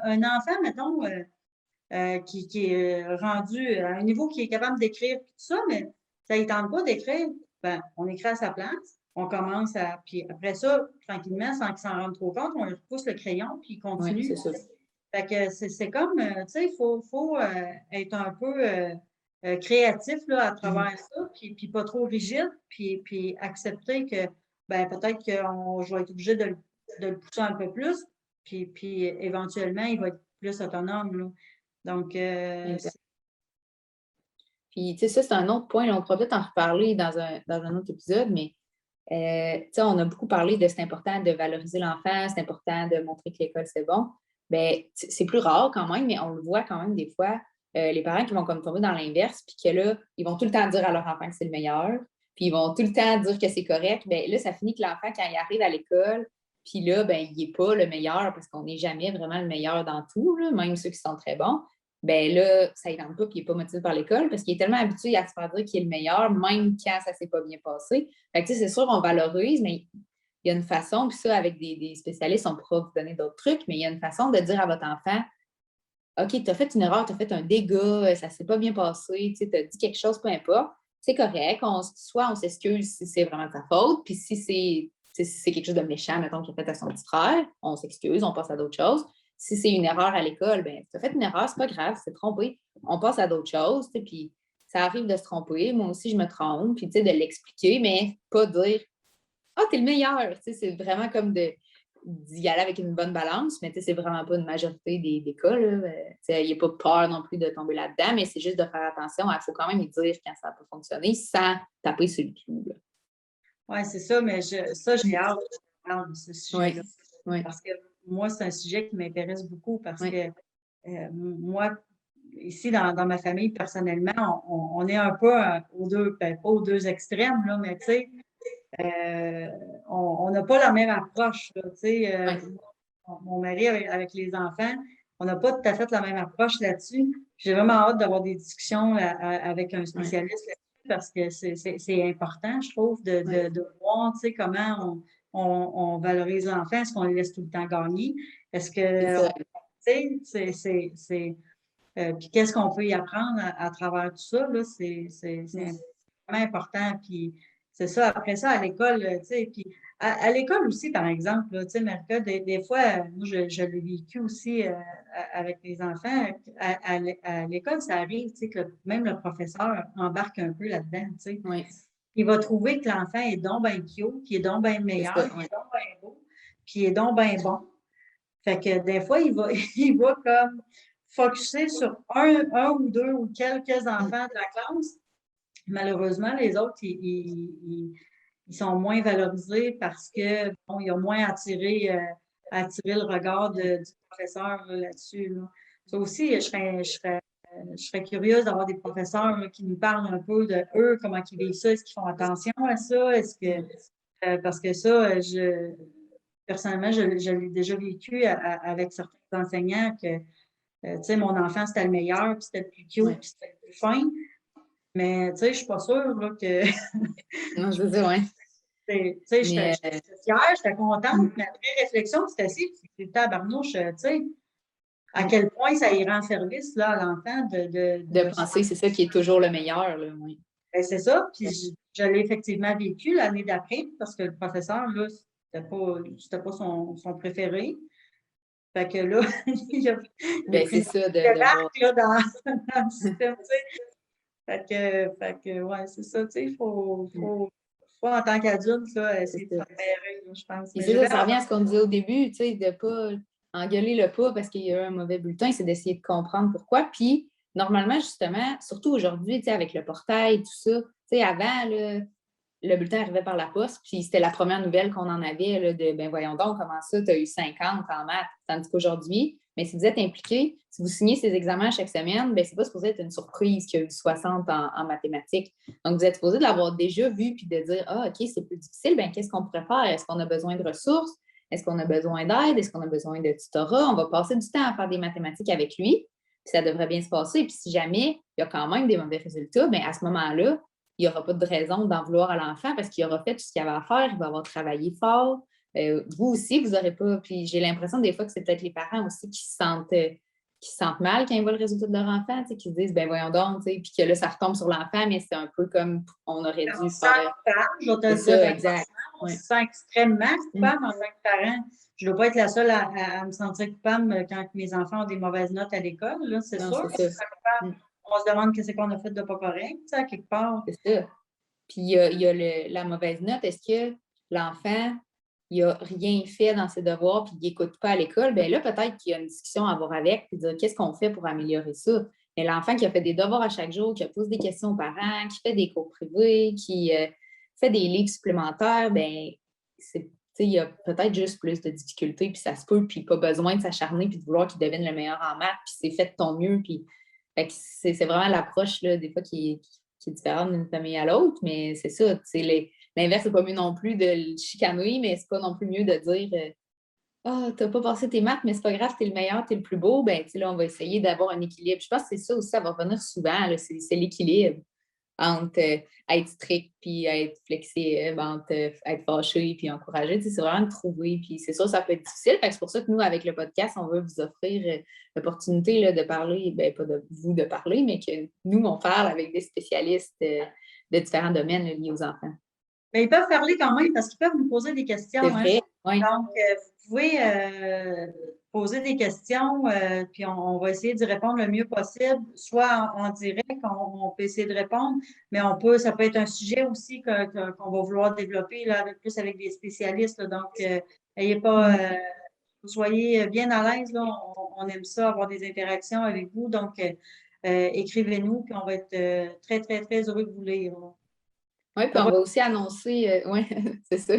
Un enfant, mettons, qui est rendu à un niveau qui est capable d'écrire tout ça, mais ça ne tente pas d'écrire, ben, on écrit à sa place, on commence à. Puis après ça, tranquillement, sans qu'il s'en rende trop compte, on lui repousse le crayon, puis il continue. Oui, c'est ça. Fait que c'est comme, tu sais, il faut être un peu créatif là, à travers ça, puis pas trop rigide, puis accepter que ben, peut-être que je vais être obligé de le pousser un peu plus, puis éventuellement, il va être plus autonome. Là. Donc, puis, tu sais, ça, c'est un autre point. Là, on pourra peut-être en reparler dans un autre épisode, mais tu sais, on a beaucoup parlé de c'est important de valoriser l'enfant, c'est important de montrer que l'école, c'est bon. Bien, c'est plus rare quand même, mais on le voit quand même des fois, les parents qui vont comme tomber dans l'inverse, puis que là, ils vont tout le temps dire à leur enfant que c'est le meilleur, puis ils vont tout le temps dire que c'est correct. Bien, là, ça finit que l'enfant, quand il arrive à l'école, puis là, ben, il n'est pas le meilleur parce qu'on n'est jamais vraiment le meilleur dans tout, là, même ceux qui sont très bons. Ben là, ça ne tente pas, puis il n'est pas motivé par l'école parce qu'il est tellement habitué à se faire dire qu'il est le meilleur, même quand ça ne s'est pas bien passé. Fait que, tu sais, c'est sûr, on valorise, mais il y a une façon, puis ça, avec des spécialistes, on pourra vous donner d'autres trucs, mais il y a une façon de dire à votre enfant, OK, tu as fait une erreur, tu as fait un dégât, ça ne s'est pas bien passé, tu as dit quelque chose, peu importe, c'est correct, soit on s'excuse si c'est vraiment ta faute, puis si c'est quelque chose de méchant, mettons, qu'il a fait à son petit frère, on s'excuse, on passe à d'autres choses. Si c'est une erreur à l'école, ben tu as fait une erreur, c'est pas grave, c'est trompé, on passe à d'autres choses, puis ça arrive de se tromper, moi aussi je me trompe, puis de l'expliquer, mais pas dire « Ah, t'es le meilleur! » C'est vraiment comme d'y aller avec une bonne balance, mais c'est vraiment pas une majorité des cas. Il n'y a pas peur non plus de tomber là-dedans, mais c'est juste de faire attention. Il faut quand même y dire quand ça n'a pas fonctionné sans taper sur le clou. Oui, c'est ça, mais j'ai hâte de parler de ce sujet-là. Oui. Parce que moi, c'est un sujet qui m'intéresse beaucoup parce que moi, ici, dans ma famille, personnellement, on est un peu aux deux, ben, pas aux deux extrêmes, là, mais tu sais, on n'a pas la même approche. Là, mon mari avec les enfants, on n'a pas tout à fait la même approche là-dessus. J'ai vraiment hâte d'avoir des discussions avec un spécialiste là-dessus parce que c'est important, je trouve, de voir comment on valorise l'enfant. Est-ce qu'on le laisse tout le temps gagner? Est-ce que, puis qu'est-ce qu'on peut y apprendre à travers tout ça? Là, c'est vraiment important. Puis c'est ça, après ça, à l'école, tu sais, puis à l'école aussi, par exemple, tu sais, Marika, des fois, moi, je l'ai vécu aussi avec les enfants. À l'école, ça arrive, tu sais, que même le professeur embarque un peu là-dedans, tu sais. Oui. Il va trouver que l'enfant est donc bien cute, qu'il est donc bien meilleur, qu'il est donc bien beau, puis il est donc bien bon. Fait que des fois, il va comme focusser sur un ou deux ou quelques enfants de la classe. Malheureusement, les autres, ils sont moins valorisés parce que bon, ils ont moins attiré le regard du professeur là-dessus. Là. Ça aussi, je serais curieuse d'avoir des professeurs là, qui nous parlent un peu de eux, comment ils vivent ça, est-ce qu'ils font attention à ça, est-ce que parce que ça, personnellement, je l'ai déjà vécu avec certains enseignants que tu sais, mon enfant, c'était le meilleur, puis c'était le plus cute, puis c'était le plus fin. Mais, tu sais, je suis pas sûre là, que. Non, je veux dire, oui. Tu sais, j'étais fière, j'étais contente, mais après réflexion, c'était assis, c'était tabarnouche, tu sais. à quel point ça y rend service là, à l'enfant De penser, c'est ça qui est toujours le meilleur, là, oui. Ben, c'est ça. Puis je l'ai effectivement vécu l'année d'après parce que le professeur, là, c'était pas son préféré. Fait que là, il a Ben, pris c'est une ça, de voir. débarque là, dans le système, tu sais. Fait que ouais, c'est ça, tu sais, faut en tant qu'adulte, là, C'est essayer de ça. s'en libérer, là, je pense. Puis Mais c'est je ça, vais ça revient à ce qu'on disait au début, tu sais, de ne pas engueuler le pas parce qu'il y a eu un mauvais bulletin, c'est d'essayer de comprendre pourquoi. Puis, normalement, justement, surtout aujourd'hui, tu sais, avec le portail, tout ça, tu sais, avant, le bulletin arrivait par la poste, puis c'était la première nouvelle qu'on en avait, là, de ben voyons donc, comment ça, tu as eu 50 en maths. Tandis qu'aujourd'hui, mais si vous êtes impliqué, si vous signez ces examens chaque semaine, ben c'est pas supposé être une surprise qu'il y a eu 60 en mathématiques. Donc, vous êtes supposé de l'avoir déjà vu puis de dire ah, OK, c'est plus difficile, ben qu'est-ce qu'on pourrait faire? Est-ce qu'on a besoin de ressources? Est-ce qu'on a besoin d'aide? Est-ce qu'on a besoin de tutorat? On va passer du temps à faire des mathématiques avec lui, puis ça devrait bien se passer. Puis si jamais il y a quand même des mauvais résultats, bien à ce moment-là, il n'y aura pas de raison d'en vouloir à l'enfant parce qu'il aura fait tout ce qu'il avait à faire, il va avoir travaillé fort. Vous aussi, vous n'aurez pas. Puis j'ai l'impression des fois que c'est peut-être les parents aussi qui se sentent mal quand ils voient le résultat de leur enfant, qui se disent, ben voyons donc, puis que là, ça retombe sur l'enfant, mais c'est un peu comme on aurait dû faire. je vais te C'est le dire ça, comme exact. on se sent extrêmement Mm. coupable en tant que parent. Je ne dois pas être la seule à me sentir coupable quand mes enfants ont des mauvaises notes à l'école. Là, c'est Non, sûr c'est que je ça. suis coupable. Mm. On se demande qu'est-ce qu'on a fait de pas correct, tu sais, à quelque part. C'est ça. Puis il y a la mauvaise note. Est-ce que l'enfant, il n'a rien fait dans ses devoirs puis il n'écoute pas à l'école? Bien là, peut-être qu'il y a une discussion à avoir avec puis dire qu'est-ce qu'on fait pour améliorer ça? Mais l'enfant qui a fait des devoirs à chaque jour, qui a posé des questions aux parents, qui fait des cours privés, qui fait des livres supplémentaires, bien, il y a peut-être juste plus de difficultés, puis ça se peut, puis pas besoin de s'acharner puis de vouloir qu'il devienne le meilleur en maths, puis c'est fait de ton mieux, puis c'est vraiment l'approche, là, des fois, qui est différente d'une famille à l'autre, mais c'est ça, l'inverse, c'est pas mieux non plus de le chicaner, mais c'est pas non plus mieux de dire ah, t'as pas passé tes maths, mais c'est pas grave, t'es le meilleur, t'es le plus beau, ben là, on va essayer d'avoir un équilibre. Je pense que c'est ça aussi, ça va revenir souvent, là, c'est l'équilibre entre être strict puis être flexible, entre être fâché puis encouragé. C'est vraiment de trouver. Puis c'est sûr, ça peut être difficile. C'est pour ça que nous, avec le podcast, on veut vous offrir l'opportunité là, de parler, ben, pas de vous de parler, mais que nous, on parle avec des spécialistes de différents domaines là, liés aux enfants. Mais ils peuvent parler quand même parce qu'ils peuvent nous poser des questions. C'est Hein. vrai, oui. Donc, vous pouvez poser des questions, puis on va essayer d'y répondre le mieux possible, soit en direct, on peut essayer de répondre, mais ça peut être un sujet aussi qu'on va vouloir développer là, plus avec des spécialistes. Là. Donc, n'ayez pas, soyez bien à l'aise. Là, on aime ça, avoir des interactions avec vous. Donc, écrivez-nous, puis on va être très, très, très heureux de vous lire. Là. Oui, puis on va aussi annoncer, oui, c'est ça,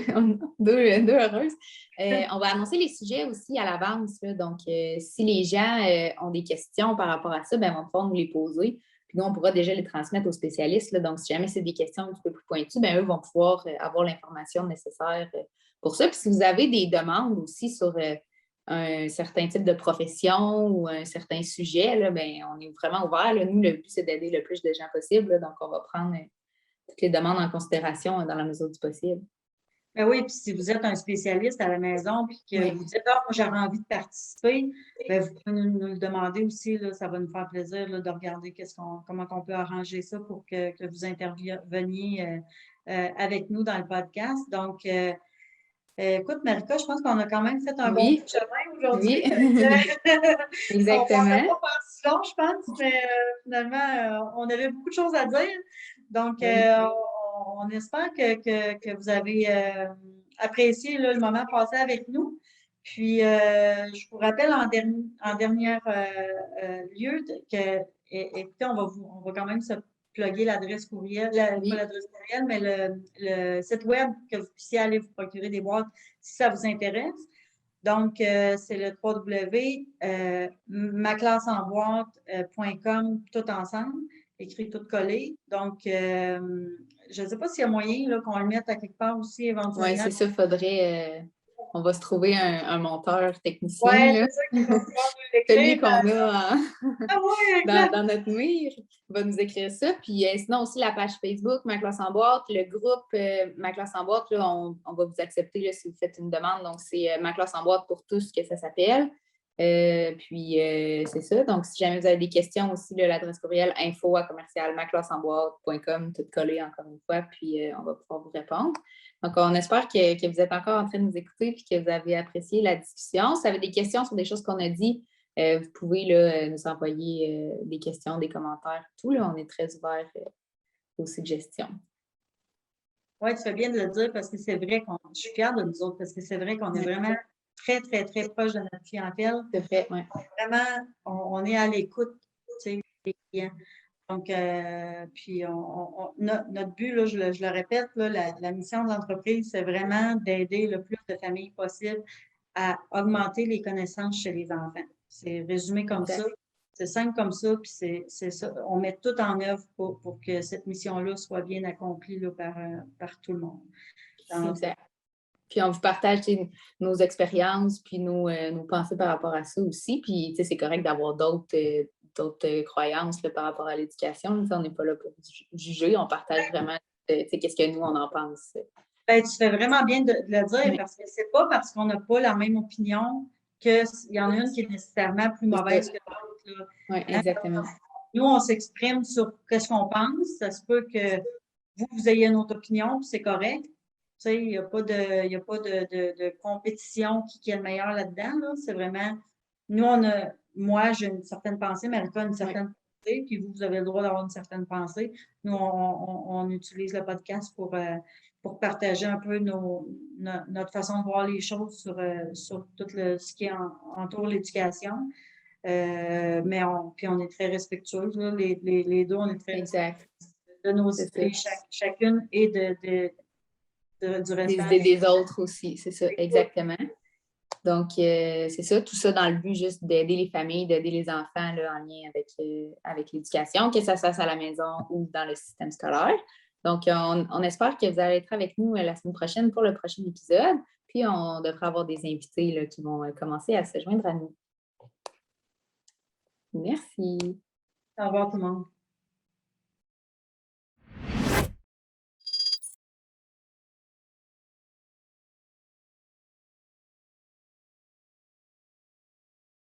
deux heureuses. On va annoncer les sujets aussi à l'avance. Donc, si les gens ont des questions par rapport à ça, ben, on va pouvoir nous les poser. Puis nous, on pourra déjà les transmettre aux spécialistes. Là. Donc, si jamais c'est des questions un petit peu plus pointues, ben, eux vont pouvoir avoir l'information nécessaire pour ça. Puis si vous avez des demandes aussi sur un certain type de profession ou un certain sujet, là, ben, on est vraiment ouvert. Là. Nous, le but, c'est d'aider le plus de gens possible. Là. Donc, on va prendre toutes les demandes en considération dans la mesure du possible. Ben oui, puis si vous êtes un spécialiste à la maison puis que vous dites, ah, moi, j'aurais envie de participer, ben, vous pouvez nous le demander aussi, là, ça va nous faire plaisir là, de regarder comment on peut arranger ça pour que vous interveniez avec nous dans le podcast. Donc, écoute, Marika, je pense qu'on a quand même fait un bon bout de chemin aujourd'hui. Exactement. On ne pensait pas faire si long, je pense, mais finalement, on avait beaucoup de choses à dire. Donc, on espère que vous avez apprécié là, le moment passé avec nous. Puis, je vous rappelle en dernier lieu écoutez, on va quand même se plugger l'adresse courriel, pas l'adresse courriel, mais le site web que vous puissiez aller vous procurer des boîtes si ça vous intéresse. Donc, c'est le www.maclassenboîte.com tout ensemble, écrit tout collé. Donc, je ne sais pas s'il y a moyen là, qu'on le mette à quelque part aussi éventuellement. Oui, c'est ça, il faudrait. On va se trouver un monteur technicien. Oui, c'est ça qui va pouvoir nous l'écrire. Celui qu'on a dans notre mur va nous écrire ça. Puis sinon aussi la page Facebook, Ma classe en boîte, le groupe Ma classe en boîte, là, on va vous accepter là, si vous faites une demande. Donc, c'est Ma classe en boîte pour tous que ça s'appelle. C'est ça. Donc, si jamais vous avez des questions aussi, l'adresse courriel info@commercialmaclassemboîte.com, tout collé encore une fois, puis on va pouvoir vous répondre. Donc, on espère que vous êtes encore en train de nous écouter et que vous avez apprécié la discussion. Si vous avez des questions sur des choses qu'on a dit, vous pouvez là, nous envoyer des questions, des commentaires, tout. Là, on est très ouvert aux suggestions. Oui, tu fais bien de le dire parce que c'est vrai je suis fière de nous autres parce que c'est vrai qu'on est vraiment très, très, très proche de notre clientèle. C'est vrai, oui. Vraiment, on est à l'écoute, tu sais, des clients. Donc, puis notre but, là, je le répète, là, la mission de l'entreprise, c'est vraiment d'aider le plus de familles possible à augmenter les connaissances chez les enfants. C'est résumé comme ça. C'est simple comme ça, puis c'est ça. On met tout en œuvre pour que cette mission-là soit bien accomplie là, par tout le monde. Donc, exact. Puis on vous partage nos expériences, puis nos pensées par rapport à ça aussi. Puis c'est correct d'avoir d'autres croyances là, par rapport à l'éducation. On n'est pas là pour juger, on partage vraiment qu'est-ce que nous, on en pense. Ben, tu fais vraiment bien de le dire parce que c'est pas parce qu'on n'a pas la même opinion qu'il y en a une qui est nécessairement plus mauvaise que l'autre. Oui, exactement. Nous, on s'exprime sur ce qu'on pense. Ça se peut que vous ayez une autre opinion, puis c'est correct. Tu sais, il n'y a pas de compétition qui est le meilleur là-dedans. Là. C'est vraiment, nous, moi, j'ai une certaine pensée, Marika a une certaine pensée, puis vous avez le droit d'avoir une certaine pensée. Nous, on utilise le podcast pour partager un peu notre façon de voir les choses sur tout ce qui entoure l'éducation. Mais on est très respectueux. Là. Les deux, on est très exact. De nos idées, chacune et du reste. Des idées des autres aussi, c'est ça, exactement. Donc, c'est ça, tout ça dans le but juste d'aider les familles, d'aider les enfants là, en lien avec l'éducation, que ça se fasse à la maison ou dans le système scolaire. Donc, on espère que vous allez être avec nous la semaine prochaine pour le prochain épisode. Puis, on devrait avoir des invités là, qui vont commencer à se joindre à nous. Merci. Au revoir tout le monde.